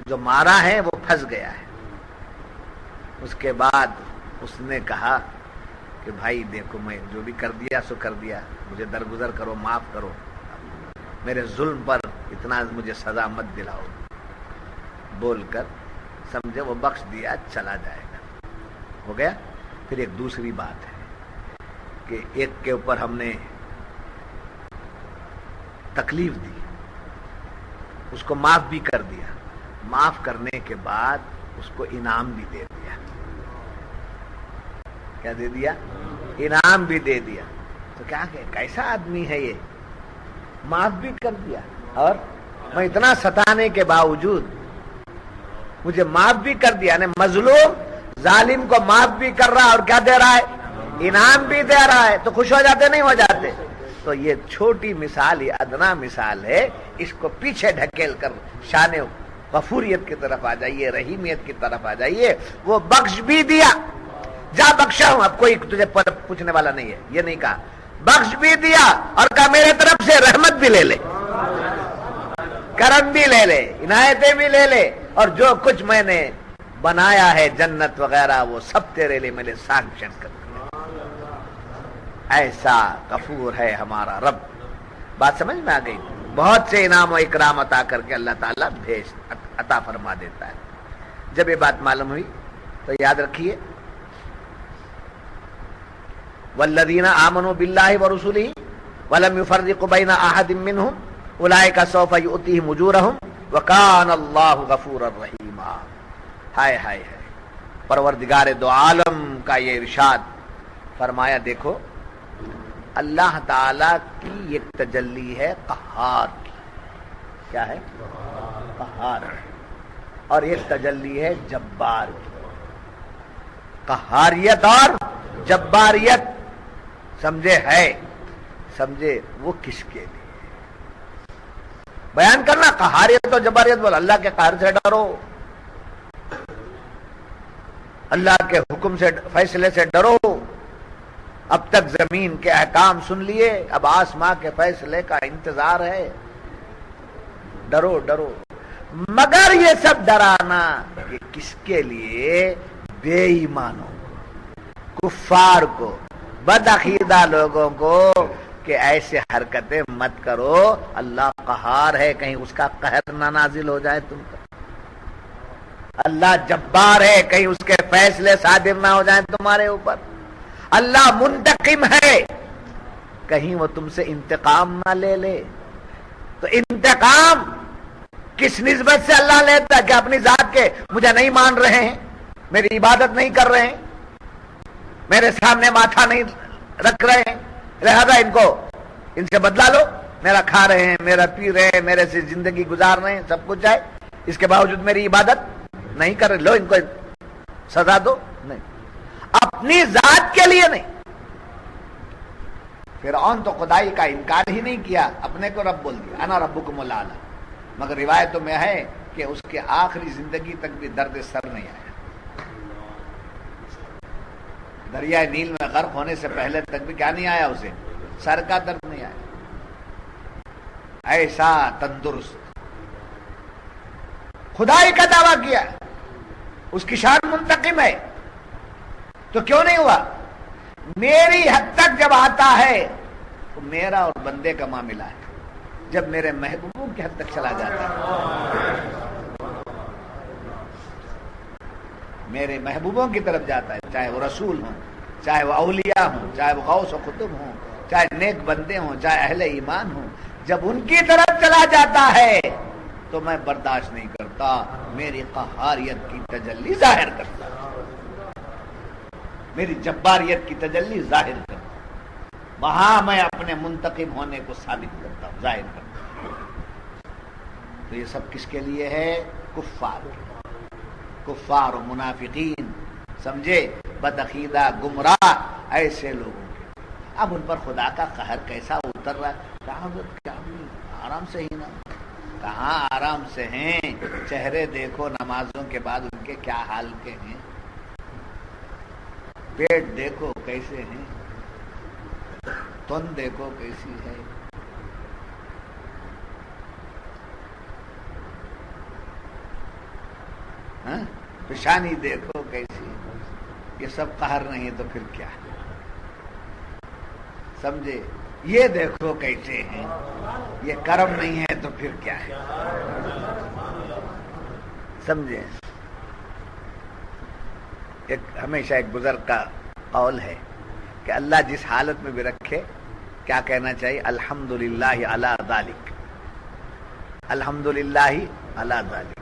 جو مارا ہے وہ پھنس گیا ہے. اس کے بعد اس نے کہا کہ بھائی دیکھو میں جو بھی کر دیا سو کر دیا، مجھے درگزر کرو، معاف کرو، میرے ظلم پر اتنا مجھے سزا مت دلاؤ. بول کر سمجھے وہ بخش دیا چلا جائے گا. ہو گیا. پھر ایک دوسری بات ہے کہ ایک کے اوپر ہم نے تکلیف دی، اس کو معاف بھی کر دیا، معاف کرنے کے بعد اس کو انعام بھی دے دیا. کیا دے دیا؟ انعام بھی دے دیا. تو کیا کہ کیسا آدمی ہے یہ، معاف بھی کر دیا اور میں اتنا ستانے کے باوجود مجھے معاف بھی کر دیا. یعنی مظلوم ظالم کو معاف بھی کر رہا اور کیا دے رہا ہے؟ انعام بھی دے رہا ہے. تو خوش ہو جاتے نہیں ہو جاتے؟ تو یہ چھوٹی مثال، یہ ادنا مثال ہے. اس کو پیچھے ڈھکیل کر شان غفوریت کی طرف آ جائیے، رحیمیت کی طرف آ جائیے. وہ بخش بھی دیا، جا بخشا ہوں، اب کوئی تجھے پوچھنے والا نہیں ہے، یہ نہیں کہا. بخش بھی دیا اور کہا میرے طرف سے رحمت بھی لے لے، کرم بھی لے لے، عنایتیں بھی لے لے، اور جو کچھ میں نے بنایا ہے جنت وغیرہ وہ سب تیرے لیے میں نے سانکشن کر دیا. ایسا غفور ہے ہمارا رب. بات سمجھ میں آ گئی؟ بہت سے انعام و اکرام عطا کر کے اللہ تعالیٰ عطا فرما دیتا ہے. جب یہ بات معلوم ہوئی تو یاد رکھیے والذین آمنوا باللہ ورسلہ ولم یفرقوا بین احد منہم اولئک سوف یؤتیہم اجورہم وکان اللہ غفورا رحیما. ہائے ہائے ہائے، پروردگار دو عالم کا یہ ارشاد فرمایا. دیکھو اللہ تعالی کی ایک تجلی ہے قہار کی. کیا ہے؟ قہار. اور ایک تجلی ہے جبار کی. قہاریت اور جباریت سمجھے ہے، سمجھے وہ کس کے لیے بیان کرنا. قہاریت اور جباریت بول، اللہ کے قہر سے ڈرو، اللہ کے حکم سے فیصلے سے ڈرو. اب تک زمین کے احکام سن لیے، اب آسماں کے فیصلے کا انتظار ہے. ڈرو ڈرو. مگر یہ سب ڈرانا یہ کس کے لیے؟ بے ایمانوں، کفار کو، بدعقیدہ لوگوں کو، کہ ایسے حرکتیں مت کرو. اللہ قہار ہے، کہیں اس کا قہر نہ نازل ہو جائے تم پر. اللہ جبار ہے، کہیں اس کے فیصلے صادر نہ ہو جائیں تمہارے اوپر. اللہ منتقم ہے، کہیں وہ تم سے انتقام نہ لے لے. تو انتقام کس نسبت سے اللہ لیتا؟ کہ اپنی ذات کے مجھے نہیں مان رہے ہیں، میری عبادت نہیں کر رہے ہیں، میرے سامنے ماتھا نہیں رکھ رہے ہیں، لہذا ان سے بدلا لو. میرا کھا رہے ہیں، میرا پی رہے ہیں، میرے سے زندگی گزار رہے ہیں، سب کچھ ہے، اس کے باوجود میری عبادت نہیں کر رہے، لو ان کو سزا دو. نہیں، اپنی ذات کے لیے نہیں. فرعون تو خدائی کا انکار ہی نہیں کیا، اپنے کو رب بول دیا، انا ربکم الاعلی. مگر روایتوں میں ہے کہ اس کے آخری زندگی تک بھی درد سر نہیں آیا. دریائے نیل میں غرق ہونے سے پہلے تک بھی کیا نہیں آیا؟ اسے سر کا درد نہیں آیا. ایسا تندرست خدائی کا دعویٰ کیا، اس کی شان منتقم ہے، تو کیوں نہیں ہوا؟ میری حد تک جب آتا ہے تو میرا اور بندے کا معاملہ ہے. جب میرے محبوبوں کی حد تک چلا جاتا ہے، میرے محبوبوں کی طرف جاتا ہے، چاہے وہ رسول ہوں، چاہے وہ اولیاء ہوں، چاہے وہ غوث و قطب ہوں، چاہے نیک بندے ہوں، چاہے اہل ایمان ہوں، جب ان کی طرف چلا جاتا ہے تو میں برداشت نہیں کرتا، میری قہاریت کی تجلی ظاہر کرتا، میری جباریت کی تجلی ظاہر کرتا. وہاں میں اپنے منتقم ہونے کو ثابت کرتا ہوں، ظاہر کرتا ہوں. تو یہ سب کس کے لیے ہے؟ کفار و منافقین، سمجھے، بدعقیدہ گمراہ ایسے لوگوں کے. اب ان پر خدا کا قہر کیسا اتر رہا ہے؟ کیا آرام سے ہی نا، کہاں آرام سے ہیں؟ چہرے دیکھو نمازوں کے بعد ان کے کیا حال کے ہیں، پیٹ دیکھو کیسے ہیں، تن دیکھو کیسی ہے. پیشانی دیکھو کیسی ہے. یہ سب قہر نہیں ہے تو پھر کیا ہے؟ سمجھے، یہ دیکھو کیسے ہیں، یہ کرم نہیں ہے تو پھر کیا ہے؟ سمجھے؟ ایک ہمیشہ ایک بزرگ کا قول ہے کہ اللہ جس حالت میں بھی رکھے کیا کہنا چاہیے؟ الحمدللہ علی ذالک، الحمدللہ علی ذالک۔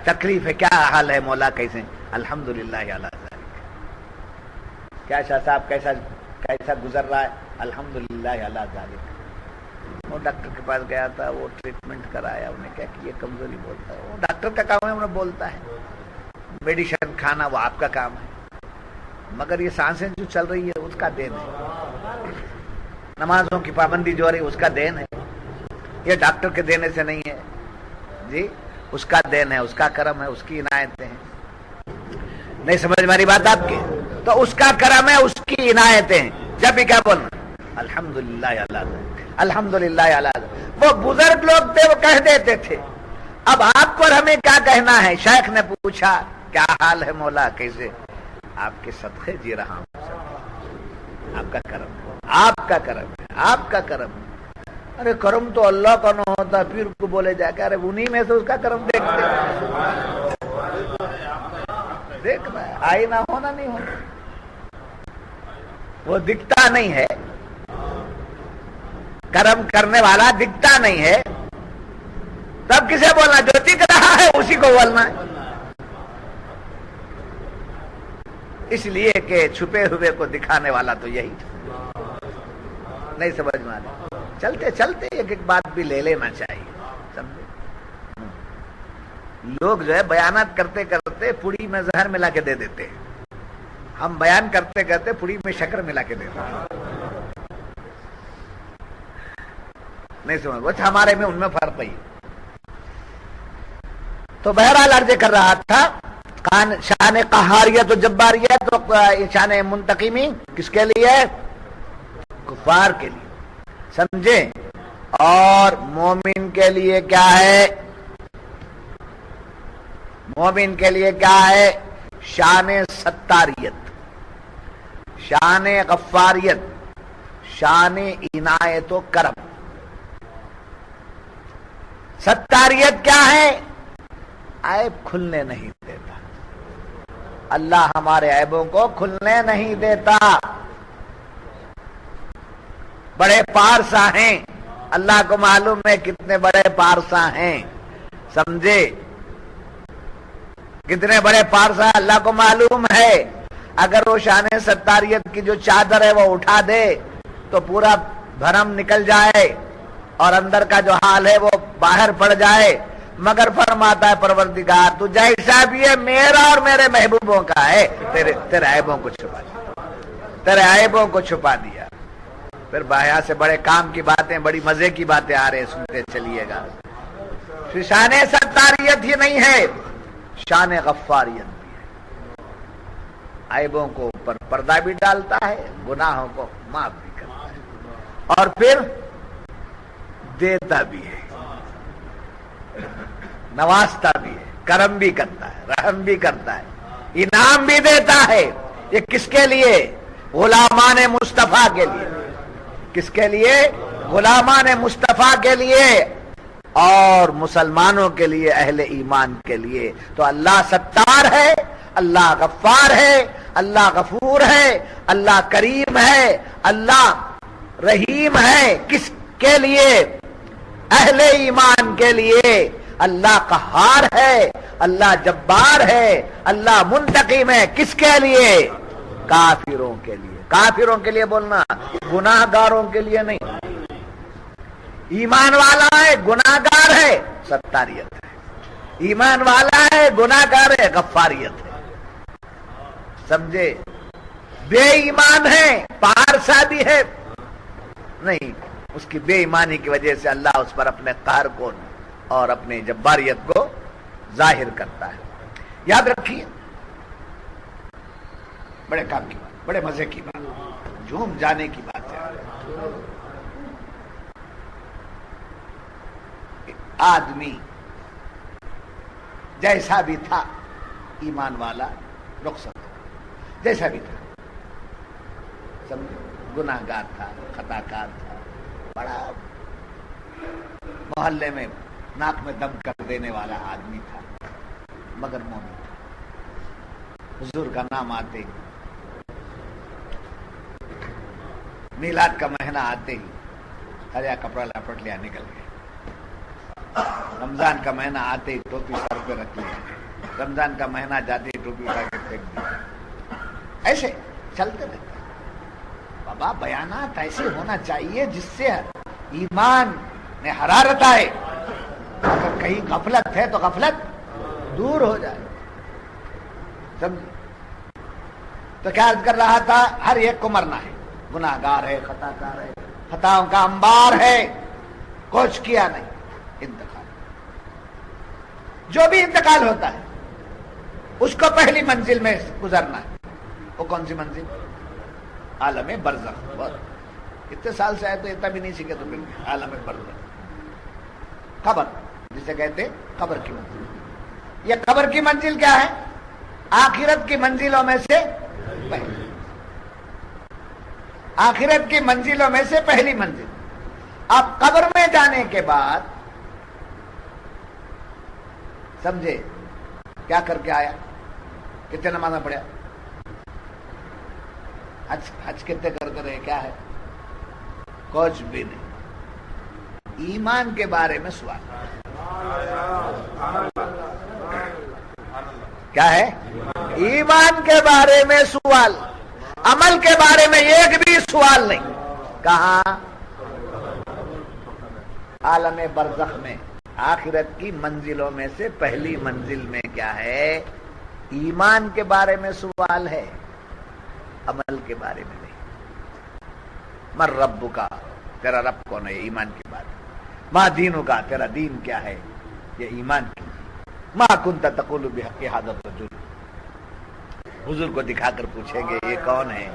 تکلیف ہے، کیا حال ہے مولا، کیسے؟ الحمدللہ علی ذالک۔ کیا شاہ صاحب کیسا گزر رہا ہے؟ الحمدللہ علی ذالک۔ وہ ڈاکٹر کے پاس گیا تھا، وہ ٹریٹمنٹ کرایا، انہیں کیا کہ یہ کمزوری بولتا ہے، وہ ڈاکٹر کا کام ہے، انہیں بولتا ہے، میڈیسن کھانا وہ آپ کا کام ہے، مگر یہ سانسیں جو چل رہی ہے اس کا دین ہے، نمازوں کی پابندی جو ہو رہی ہے اس کا دین ہے، یہ ڈاکٹر کے دینے سے نہیں ہے جی، اس کا دین ہے، اس کا کرم ہے، اس کی عنایتیں ہیں۔ نہیں سمجھ ہماری بات آپ کی؟ تو اس کا کرم ہے، اس کی عنایتیں ہیں۔ جب بھی کیا بولنا؟ الحمدللہ علی ذالک، الحمدللہ علی ذالک۔ وہ بزرگ لوگ تھے، وہ کہہ دیتے تھے۔ اب آپ کو اور ہمیں کیا کہنا ہے؟ شیخ نے پوچھا کیا حال ہے مولا، کیسے؟ آپ کے صدقے جی رہا ہوں، آپ کا کرم ہے، آپ کا کرم ہے، آپ کا کرم ہے۔ ارے کرم تو اللہ کا نہ ہوتا، پیر کو بولے جا کے ارے انہی میں سے اس کا کرم دیکھتے، دیکھنا ہے، آئینہ ہونا نہیں ہونا، وہ دکھتا نہیں ہے، کرم کرنے والا دکھتا نہیں ہے، تب کسے بولنا؟ جو دکھ رہا ہے اسی کو بولنا ہے۔ اس لیے کہ چھپے ہوئے کو دکھانے والا تو یہی نہیں سمجھ میں آتا۔ چلتے چلتے ایک ایک بات بھی لے لینا چاہیے، سمجھے؟ لوگ جو ہے بیانات کرتے کرتے پوڑی میں زہر ملا کے دے دیتے ہیں، ہم بیان کرتے کرتے پوڑی میں شکر ملا کے دیتے ہیں، نہیں سمجھ؟ وہ ہمارے میں ان میں فرق ہے۔ تو بہرحال عرض کر رہا تھا شان قہاریت و جباریت و شان منتقمی کس کے لیے؟ کفار کے لیے، سمجھے؟ اور مومن کے لیے کیا ہے؟ مومن کے لیے کیا ہے؟ شان ستاریت، شان غفاریت، شان عنایت و کرم۔ ستاریت کیا ہے؟ عیب کھلنے نہیں دیتا، اللہ ہمارے عیبوں کو کھلنے نہیں دیتا۔ بڑے پارسا ہیں، اللہ کو معلوم ہے کتنے بڑے پارسا ہیں، سمجھے؟ کتنے بڑے پارسا اللہ کو معلوم ہے۔ اگر وہ شان ستاریت کی جو چادر ہے وہ اٹھا دے تو پورا بھرم نکل جائے اور اندر کا جو حال ہے وہ باہر پڑ جائے، مگر فرماتا ہے پروردگار تو جیسا بھی ہے میرا اور میرے محبوبوں کا ہے، تیرے عیبوں کو چھپا دیا، تیرے عیبوں کو چھپا دیا۔ پھر باہر سے بڑے کام کی باتیں، بڑی مزے کی باتیں آ رہے ہیں، سنتے چلیے گا۔ شان ستاریت ہی نہیں ہے، شان غفاریت بھی ہے، عیبوں کو اوپر پردہ بھی ڈالتا ہے، گناہوں کو معاف بھی کرتا ہے، اور پھر دیتا بھی ہے، نوازتا بھی ہے، کرم بھی کرتا ہے، رحم بھی کرتا ہے، انعام بھی دیتا ہے۔ یہ کس کے لیے؟ غلامان مصطفیٰ کے لیے۔ کس کے لیے؟ غلامان مصطفیٰ کے لیے اور مسلمانوں کے لیے، اہل ایمان کے لیے۔ تو اللہ ستار ہے، اللہ غفار ہے، اللہ غفور ہے، اللہ کریم ہے، اللہ رحیم ہے۔ کس کے لیے؟ اہل ایمان کے لیے۔ اللہ قہار ہے، اللہ جبار ہے، اللہ منتقم ہے۔ کس کے لیے؟ کافروں کے لیے۔ کافروں کے لیے بولنا، گناہ گاروں کے لیے نہیں۔ ایمان والا ہے، گناہ گار ہے، ستاریت ہے۔ ایمان والا ہے، گناہ گار ہے، غفاریت ہے، سمجھے؟ بے ایمان ہے، پارسا بھی ہے، نہیں، اس کی بے ایمانی کی وجہ سے اللہ اس پر اپنے قہر کو اور اپنی جباریت کو ظاہر کرتا ہے۔ یاد رکھیے، بڑے کام کی بات، بڑے مزے کی بات، جھوم جانے کی بات ہے۔ آدمی جیسا بھی تھا، ایمان والا، رخصت جیسا بھی تھا، سمجھے؟ گناہ گار تھا، خطا کار تھا، بڑا محلے میں ناک میں دم کر دینے والا آدمی تھا، مگر مومن تھا. حضور کا نام آتے ہی، میلاد کا مہینہ آتے ہی ہریا کپڑا لپٹ لیا، نکل گئے. رمضان کا مہینہ آتے ہی ٹوپی سر پہ رکھ لیا، رمضان کا مہینہ جاتے ہی ٹوپی اٹھا کے پھینک دیا. ایسے چلتے رہتے. بابا بیانات ایسے ہونا چاہیے جس سے ایمان میں حرارت آئے. اگر کہیں غفلت ہے تو غفلت دور ہو جائے. سمجھے؟ تو کیا عرض کر رہا تھا، ہر ایک کو مرنا ہے. گناہگار ہے، خطا کار ہے، خطاؤں کا انبار ہے، کچھ کیا نہیں. انتقال، جو بھی انتقال ہوتا ہے اس کو پہلی منزل میں گزرنا ہے. وہ کون سی منزل؟ عالم برزخ. اتنے سال سے آئے تو اتنا بھی نہیں سیکھے تو پھر عالم برزخ، قبر جسے کہتے قبر کی منزل. یہ قبر کی منزل کیا ہے؟ آخرت کی منزلوں میں سے پہلی. آخرت کی منزلوں میں سے پہلی منزل. اب قبر میں جانے کے بعد سمجھے کیا کر کے آیا؟ کتنے نمازیں پڑھا؟ حج کتنے کرتے رہے؟ کیا ہے؟ کچھ بھی نہیں. ایمان کے بارے میں سوال کیا ہے؟ ایمان کے بارے میں سوال. عمل کے بارے میں ایک بھی سوال نہیں. کہاں؟ عالم برزخ میں. آخرت کی منزلوں میں سے پہلی منزل میں کیا ہے؟ ایمان کے بارے میں سوال ہے، عمل کے بارے میں نہیں. مر رب کا، تیرا رب کون ہے؟ ایمان کی بات. ما دینوں کا، تیرا دین کیا ہے؟ یہ ایمان کی. ما کنت تقول بحق ھذا الرجل. حضور کو دکھا کر پوچھیں گے یہ کون ہے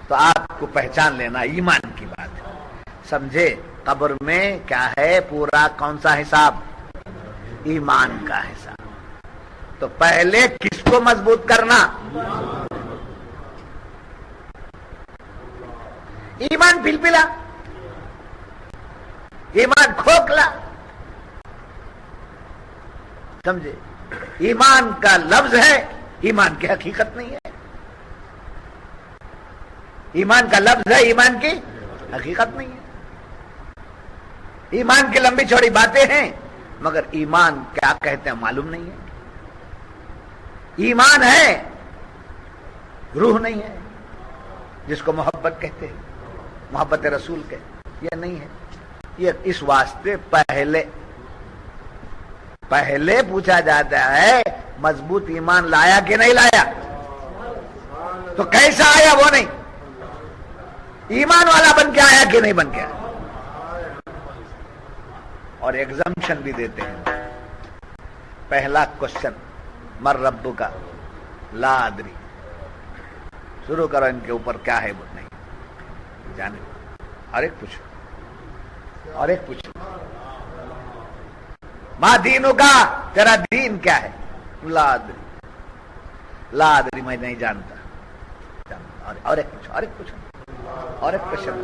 تو آپ کو پہچان لینا ایمان کی بات ہے. سمجھے؟ قبر میں کیا ہے؟ پورا کون سا حساب؟ ایمان کا حساب. تو پہلے کس کو مضبوط کرنا؟ ایمان پلپلا، ایمان کھوکھلا. سمجھے؟ ایمان کا لفظ ہے، ایمان کی حقیقت نہیں ہے. ایمان کا لفظ ہے، ایمان کی حقیقت نہیں ہے. ایمان کی لمبی چوڑی باتیں ہیں مگر ایمان کیا کہتے ہیں معلوم نہیں ہے. ایمان ہے، روح نہیں ہے، جس کو محبت کہتے ہیں، محبت رسول کے، یہ نہیں ہے. یہ اس واسطے پہلے پوچھا جاتا ہے مضبوط ایمان لایا کہ نہیں لایا. تو کیسا آیا وہ نہیں، ایمان والا بن کے آیا کہ نہیں بن کے آیا. اور ایگزمپشن بھی دیتے ہیں. پہلا کوشچن مر رب کا، لا ادری. شروع کرو ان کے اوپر کیا ہے وہ نہیں جانے. اور ایک پوچھو ماں دینوں کا، تیرا دین کیا ہے؟ لا ادری میں نہیں جانتا. اور ایک پوچھو اور ایک کوشچن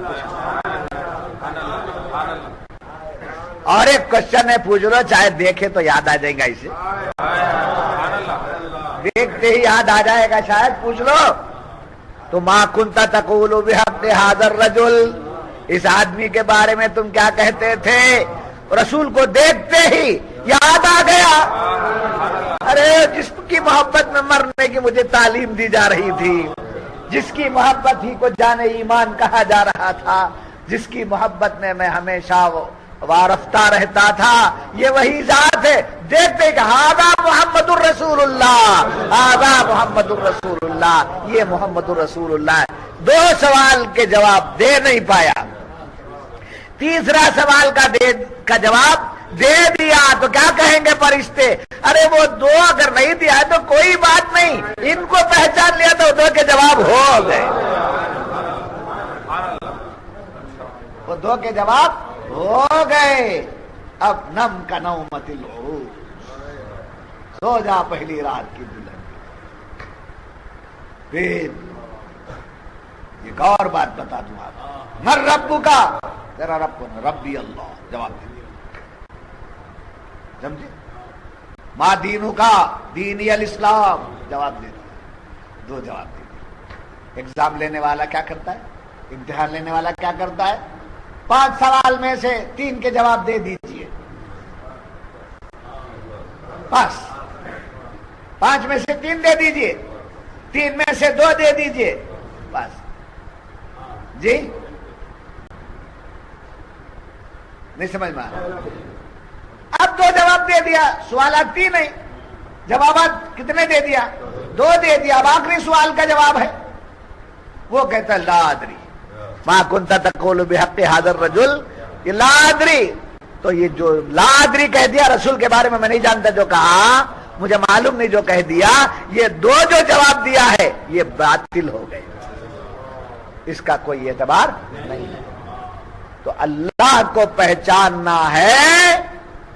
اور ایک کوشچن ہے، پوچھ لو چاہے دیکھے تو یاد آ جائے گا. اسے دیکھتے ہی یاد آ جائے گا شاید. پوچھ لو تو ما کنت تقول بحق ھذا الرجل، اس آدمی کے بارے میں تم کیا کہتے تھے؟ رسول کو دیکھتے ہی یاد آ گیا. ارے جس کی محبت میں مرنے کی مجھے تعلیم دی جا رہی تھی، جس کی محبت ہی کو جان ایمان کہا جا رہا تھا، جس کی محبت میں میں ہمیشہ وارفتہ رہتا تھا، یہ وہی ذات ہے. دیکھتے کہ ھذا محمد الرسول اللہ، ھذا محمد الرسول اللہ، یہ محمد الرسول اللہ ہے. دو سوال کے جواب دے نہیں پایا، تیسرا سوال کا جواب دے دیا تو کیا کہیں گے فرشتے؟ ارے وہ دو اگر نہیں دیا ہے تو کوئی بات نہیں، ان کو پہچان لیا تو دو کے جواب ہو گئے. وہ دو کے جواب ہو گئے. اب نم کا نومت العروس، سو جا پہلی رات کی دلہن. پھر ایک اور بات بتا دوں آپ. مر رب کا، تیرا رب کون؟ ربی اللہ. جواب دے دیا. سمجھے؟ ما دینو کا دینی الاسلام، جواب دے دیا، دو جواب دے دیا۔ ایگزام لینے والا کیا کرتا ہے، امتحان لینے والا کیا کرتا ہے، 5 سوال میں سے 3 کے جواب دے دیجئے، بس 5 میں سے 3 دے دیجئے، 3 میں سے 2 دے دیجئے، بس۔ جی نہیں سمجھ میں آ رہا؟ اب 2 جواب دے دیا، سوالات 3 ہیں، جوابات کتنے دے دیا، 2 دے دیا۔ اب آخری سوال کا جواب ہے، وہ کہتا ہے لا ادری ما کنت تقول بحق هذا الرجل، یہ لا ادری، تو یہ جو لا ادری کہہ دیا رسول کے بارے میں نہیں جانتا، جو کہا مجھے معلوم نہیں جو کہہ دیا، یہ 2 جو جواب دیا ہے یہ باطل ہو گئے، اس کا کوئی اعتبار نہیں ہے۔ تو اللہ کو پہچاننا ہے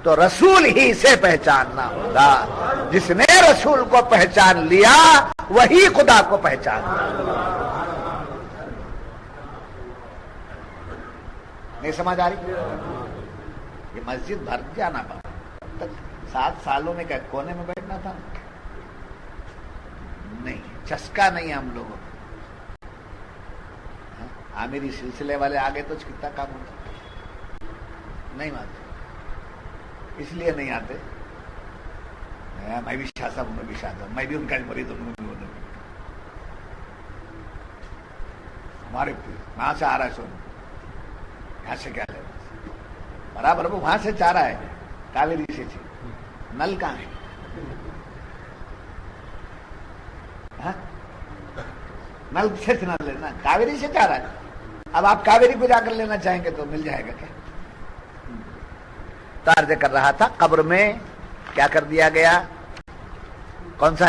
تو رسول ہی سے پہچاننا ہوگا، جس نے رسول کو پہچان لیا وہی خدا کو پہچاننا۔ نہیں سمجھ آ رہی؟ یہ مسجد بھر جانا پڑا، تب تک 7 سالوں میں کیا کونے میں بیٹھنا تھا؟ نہیں، چسکا نہیں ہم لوگوں کو۔ عامری سلسلے والے آگے تو کتنا کام ہوتا، نہیں مانتے، اس لیے نہیں آتے۔ میں بھی شاہ صاحب، میں بھی شاہ صاحب، میں بھی ان کا مرید ہوں، ہمارے وہاں سے آ رہا ہے سو، یہاں سے کیا لے برابر، وہ وہاں سے چاہ رہا ہے، کاویری سے نل کہاں ہے؟ نل سے نہ لینا، کاویری سے چاہ رہا ہے۔ اب آپ کاویری کو جا کر لینا چاہیں گے تو مل جائے گا کیا؟ عرض کر رہا تھا قبر میں کیا کر دیا گیا، کون سا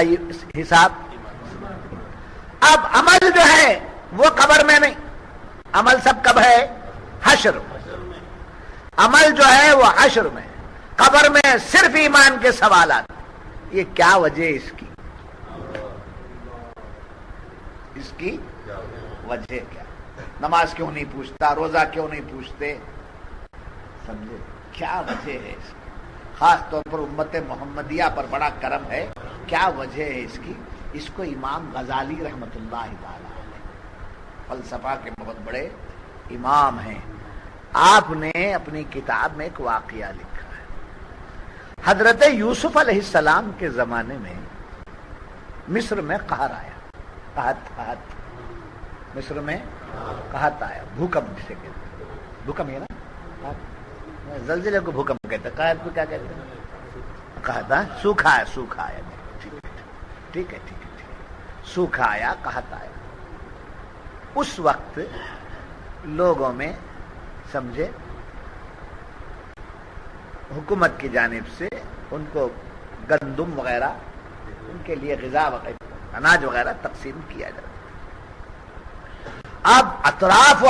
حساب؟ اب عمل جو ہے وہ قبر میں نہیں، عمل سب کب ہے؟ حشر میں۔ عمل جو ہے وہ حشر میں، قبر میں صرف ایمان کے سوالات۔ یہ کیا وجہ ہے اس کی؟ اس کی وجہ کیا؟ نماز کیوں نہیں پوچھتا، روزہ کیوں نہیں پوچھتے؟ سمجھے کیا وجہ ہے اس کی؟ خاص طور پر امت محمدیہ پر بڑا کرم ہے، کیا وجہ ہے اس کی؟ اس کو امام غزالی رحمت اللہ تعالی علیہ، فلسفہ کے بہت بڑے امام ہیں، آپ نے اپنی کتاب میں ایک واقعہ لکھا ہے۔ حضرت یوسف علیہ السلام کے زمانے میں مصر میں قہر آیا، قحط، مصر میں قحط آیا، بھوکمپ جسے کہتے ہیں، بھوکمپ ہے نا، زلزلے کو بھوکمپ کہتے ہیں، قحط کو کیا کہتے ہیں؟ قحط، سوکھا ہے، سوکھا آیا، ٹھیک ہے، سوکھا آیا، قحط آیا۔ اس وقت لوگوں میں سمجھے حکومت کی جانب سے ان کو گندم وغیرہ، ان کے لیے غذا وغیرہ، اناج وغیرہ تقسیم کیا جاتا۔ اب اطراف و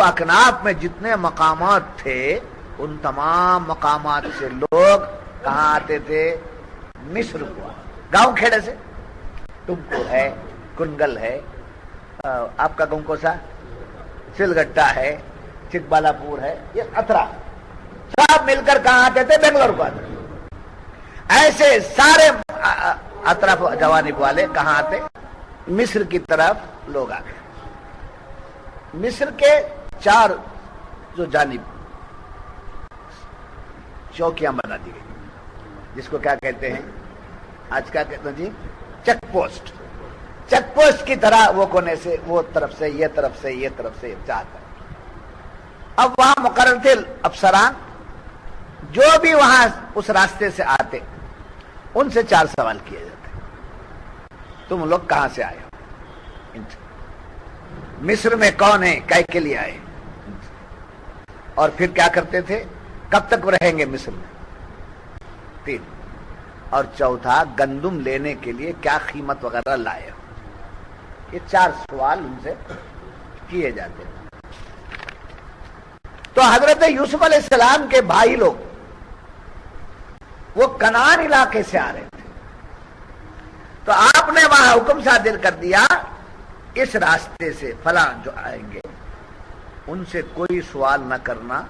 اکناف میں جتنے مقامات تھے، ان تمام مقامات سے لوگ کہاں آتے تھے؟ مصر کو، گاؤں کھیڑے سے، ٹمکو ہے، کنگل ہے، آپ کا گاؤں کو سا سلگٹا ہے، چک بالا پور ہے، یہ اطراف سب مل کر کہاں آتے تھے؟ بنگلور کو آتے تھے۔ ایسے سارے اطراف جوانب والے کہاں آتے؟ مصر کی طرف لوگ آ گئے۔ مصر کے 4 جو جانب چوکیاں بنا دی گئی، جس کو کیا کہتے ہیں آج، کیا کہتے ہیں جی؟ Check post. چیک پوسٹ کی طرح وہ کونے سے، وہ طرف سے، یہ طرف سے، یہ طرف سے، چاہتا ہے۔ اب وہاں مقرر تھے افسران، جو بھی وہاں اس راستے سے آتے ان سے 4 سوال کیے جاتے، تم لوگ کہاں سے آئے ہو؟ مصر میں کون ہے؟ کائے کے لیے آئے؟ اور پھر کیا کرتے تھے؟ کب تک رہیں گے مصر میں؟ 3۔ اور چوتھا، گندم لینے کے لیے کیا قیمت وغیرہ لائے ہو؟ یہ 4 سوال ان سے کیے جاتے ہیں۔ تو حضرت یوسف علیہ السلام کے بھائی لوگ وہ کنعان علاقے سے آ رہے تھے، تو آپ نے وہاں حکم صادر کر دیا، اس راستے سے فلاں جو آئیں گے ان سے کوئی سوال نہ کرنا،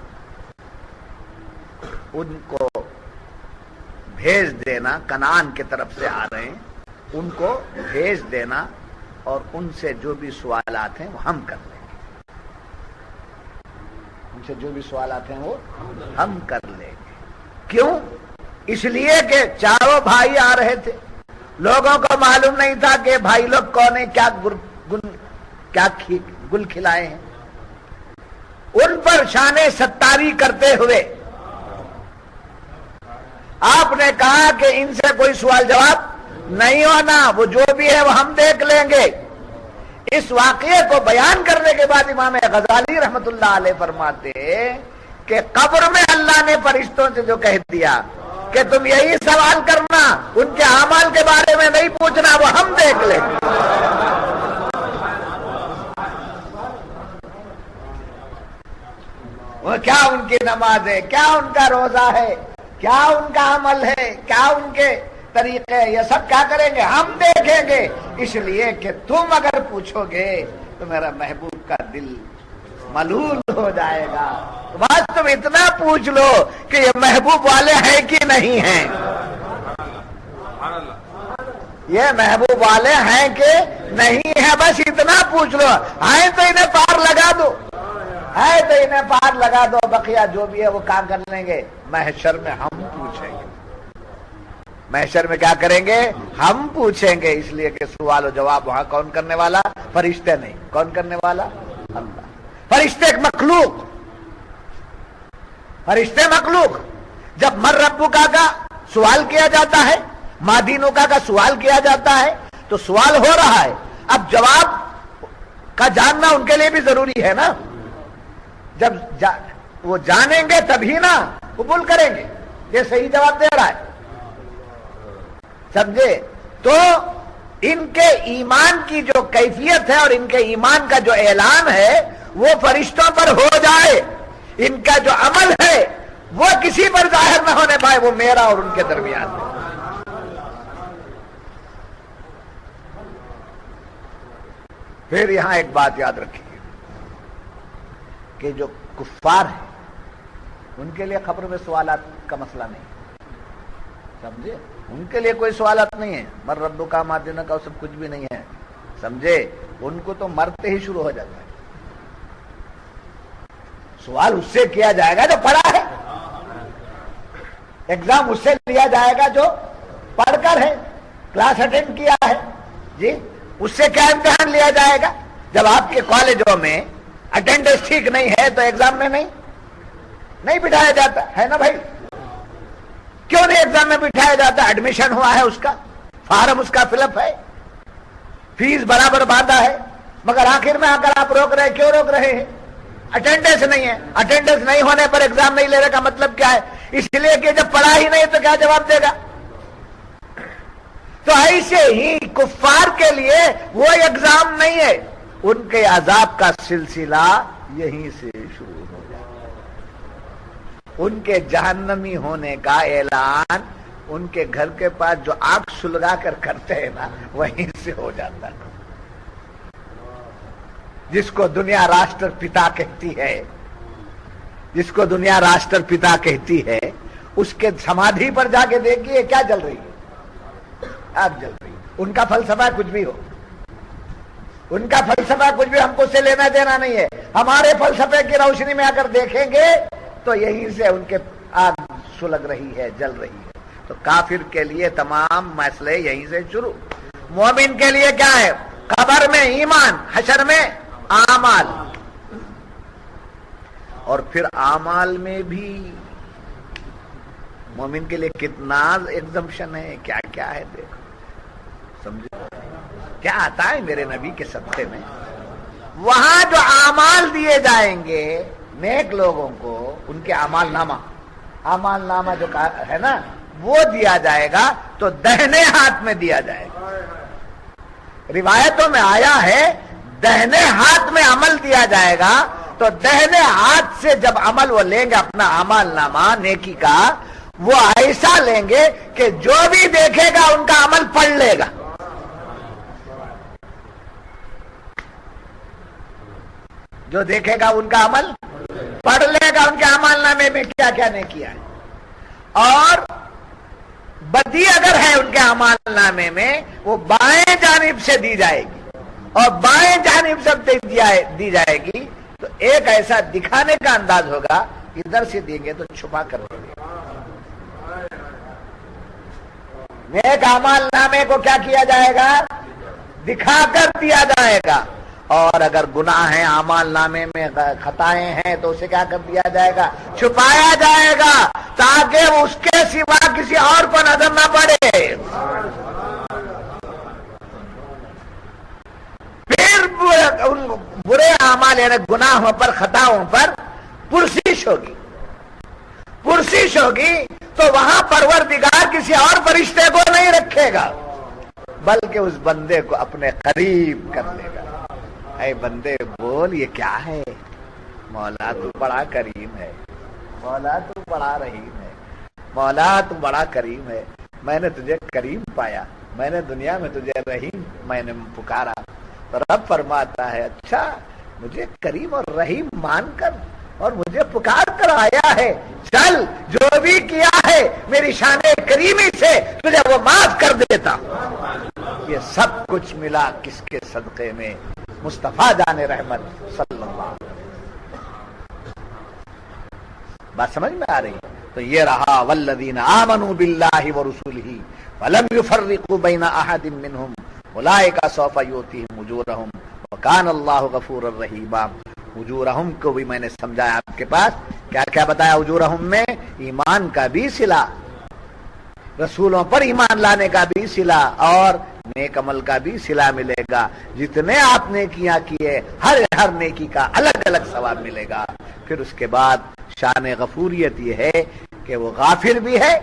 ان کو بھیج دینا، کنعان کی طرف سے آ رہے ہیں، ان کو بھیج دینا اور ان سے جو بھی سوالات ہیں وہ ہم کر لیں گے، ان سے جو بھی سوالات ہیں وہ ہم کر لیں گے۔ کیوں؟ اس لیے کہ چاروں بھائی آ رہے تھے، لوگوں کو معلوم نہیں تھا کہ بھائی لوگ کون ہیں، کیا گل کھلائے ہیں۔ ان پر شان ستاری کرتے ہوئے آپ نے کہا کہ ان سے کوئی سوال جواب نہیں ہونا، وہ جو بھی ہے وہ ہم دیکھ لیں گے۔ اس واقعے کو بیان کرنے کے بعد امام غزالی رحمت اللہ علیہ فرماتے کہ قبر میں اللہ نے فرشتوں سے جو کہہ دیا کہ تم یہی سوال کرنا، ان کے اعمال کے بارے میں نہیں پوچھنا، وہ ہم دیکھ لیں گے۔ وہ کیا ان کی نماز ہے، کیا ان کا روزہ ہے، کیا ان کا عمل ہے، کیا ان کے طریقے، یہ سب کیا کریں گے؟ ہم دیکھیں گے۔ اس لیے کہ تم اگر پوچھو گے تو میرا محبوب کا دل ملول ہو جائے گا۔ بس تم اتنا پوچھ لو کہ یہ محبوب والے ہیں کہ نہیں ہیں، یہ محبوب والے ہیں کہ نہیں ہیں، بس اتنا پوچھ لو۔ ہیں تو انہیں پار لگا دو، ہے تو انہیں پار لگا دو، بقیہ جو بھی ہے وہ کام کر لیں گے۔ محشر میں ہم پوچھیں گے، محشر میں کیا کریں گے؟ ہم پوچھیں گے۔ اس لیے کہ سوال و جواب وہاں کون کرنے والا؟ فرشتے نہیں، کون کرنے والا؟ اللہ۔ فرشتے ایک مخلوق، فرشتے مخلوق۔ جب مر ربک کا سوال کیا جاتا ہے، ما دینک کا سوال کیا جاتا ہے تو سوال ہو رہا ہے، اب جواب کا جاننا ان کے لیے بھی ضروری ہے نا۔ جب وہ جانیں گے تبھی نا قبول کریں گے، یہ صحیح جواب دے رہا ہے، سمجھے؟ تو ان کے ایمان کی جو کیفیت ہے اور ان کے ایمان کا جو اعلان ہے وہ فرشتوں پر ہو جائے، ان کا جو عمل ہے وہ کسی پر ظاہر نہ ہونے پائے، وہ میرا اور ان کے درمیان میں۔ پھر یہاں ایک بات یاد رکھیے کہ جو کفار ہیں ان کے لیے قبر میں سوالات کا مسئلہ نہیں، سمجھے؟ ان کے لیے کوئی سوالات نہیں ہے، مر ربک کا ما دینک کا سب کچھ بھی نہیں ہے، سمجھے؟ ان کو تو مرتے ہی شروع ہو جاتا ہے، سوال اس سے کیا جائے گا جو پڑھا ہے، ایگزام اس سے لیا جائے گا جو پڑھ کر ہے، کلاس اٹینڈ کیا ہے، جی اس سے کیا امتحان لیا جائے گا؟ جب آپ کے کالجوں میں اٹینڈنس ٹھیک نہیں ہے تو ایگزام میں نہیں بٹھایا جاتا ہے نا بھائی؟ کیوں نہیں ایگزام میں بٹھایا جاتا؟ ایڈمیشن ہوا ہے، اس کا فارم اس کا فل اپ ہے، فیس برابر باندھا ہے، مگر آخر میں آ کر آپ روک رہے، کیوں روک رہے ہیں؟ اٹینڈنس نہیں ہے۔ اٹینڈنس نہیں ہونے پر ایگزام نہیں لینے کا مطلب کیا ہے؟ اس لیے کہ جب پڑھا ہی نہیں تو کیا جواب دے گا؟ تو ایسے ہی کفار کے لیے وہ ایگزام نہیں ہے، ان کے عذاب کا سلسلہ یہیں سے شروع ہو جائے، ان کے جہنمی ہونے کا اعلان ان کے گھر کے پاس جو آگ سلگا کر کرتے ہیں نا وہیں سے ہو جاتا ہے۔ جس کو دنیا راشٹر پتا کہتی ہے، جس کو دنیا راشٹر پتا کہتی ہے، اس کے سمادھی پر جا کے دیکھیے کیا جل رہی ہے؟ آگ جل رہی ہے۔ ان کا فلسفہ کچھ بھی ہو، ان کا فلسفہ کچھ بھی، ہم کو اس سے لینا دینا نہیں ہے۔ ہمارے فلسفے کی روشنی میں اگر دیکھیں گے تو یہیں سے ان کے آگ سلگ رہی ہے، جل رہی ہے۔ تو کافر کے لیے تمام مسئلے یہیں سے شروع۔ مومن کے لیے کیا ہے؟ قبر میں ایمان، حشر میں اعمال، اور پھر اعمال میں بھی مومن کے لیے کتنا ایگزمپشن ہے، کیا کیا ہے، دیکھو سمجھو کیا آتا ہے میرے نبی کے صدقے میں۔ وہاں جو اعمال دیے جائیں گے نیک لوگوں کو، ان کے اعمال نامہ جو ہے نا وہ دیا جائے گا تو دہنے ہاتھ میں دیا جائے گا۔ روایتوں میں آیا ہے دہنے ہاتھ میں عمل دیا جائے گا، تو دہنے ہاتھ سے جب عمل وہ لیں گے اپنا اعمال نامہ نیکی کا، وہ ایسا لیں گے کہ جو بھی دیکھے گا ان کا عمل پڑھ لے گا۔ جو دیکھے گا ان کا عمل پڑھ لے گا، ان کے اعمال نامے میں کیا کیا نہیں کیا ہے۔ اور بدی اگر ہے ان کے اعمال نامے میں وہ بائیں جانب سے دی جائے گی اور بائیں جانب سے دی جائے گی، تو ایک ایسا دکھانے کا انداز ہوگا، ادھر سے دیں گے تو چھپا کر دیں گے۔ نیک اعمال نامے کو کیا کیا جائے گا؟ دکھا کر دیا جائے گا، اور اگر گناہ ہیں اعمال نامے میں خطائیں ہیں تو اسے کیا کر دیا جائے گا؟ چھپایا جائے گا، تاکہ اس کے سوا کسی اور کو نظر نہ پڑے۔ پھر ان برے اعمال یعنی گناہوں پر خطاؤں پر پرسش ہوگی تو وہاں پروردگار کسی اور فرشتے کو نہیں رکھے گا، بلکہ اس بندے کو اپنے قریب کر لے گا۔ اے بندے بول یہ کیا ہے؟ مولا تو بڑا کریم ہے، مولا تو بڑا رحیم ہے، مولا تو بڑا کریم ہے، میں نے تجھے کریم پایا، میں نے دنیا میں تجھے رحیم میں نے پکارا، تو رب فرماتا ہے اچھا مجھے کریم اور رحیم مان کر اور مجھے پکار کر آیا ہے، چل جو بھی کیا ہے میری شان کریمی سے تجھے وہ معاف کر دیتا۔ یہ سب کچھ ملا کس کے صدقے میں؟ مصطفیٰ جان رحمت صلی اللہ علیہ وسلم۔ بات سمجھ میں آ رہی؟ تو یہ رہا والذین آمنوا باللہ ورسولہ ولم یفرقوا بین احد منہم اولئک سوف یؤتیہم اجورہم وکان اللہ غفورا رحیما۔ اجورہم کو بھی میں نے سمجھایا آپ کے پاس، کیا کیا بتایا؟ اجورہم میں ایمان کا بھی صلہ، رسولوں پر ایمان لانے کا بھی صلہ اور نیک عمل کا بھی صلہ ملے گا۔ جتنے آپ نیکیاں کیے ہر نیکی کا الگ الگ ثواب ملے گا۔ پھر اس کے بعد شان غفوریت یہ ہے کہ وہ غافر بھی ہے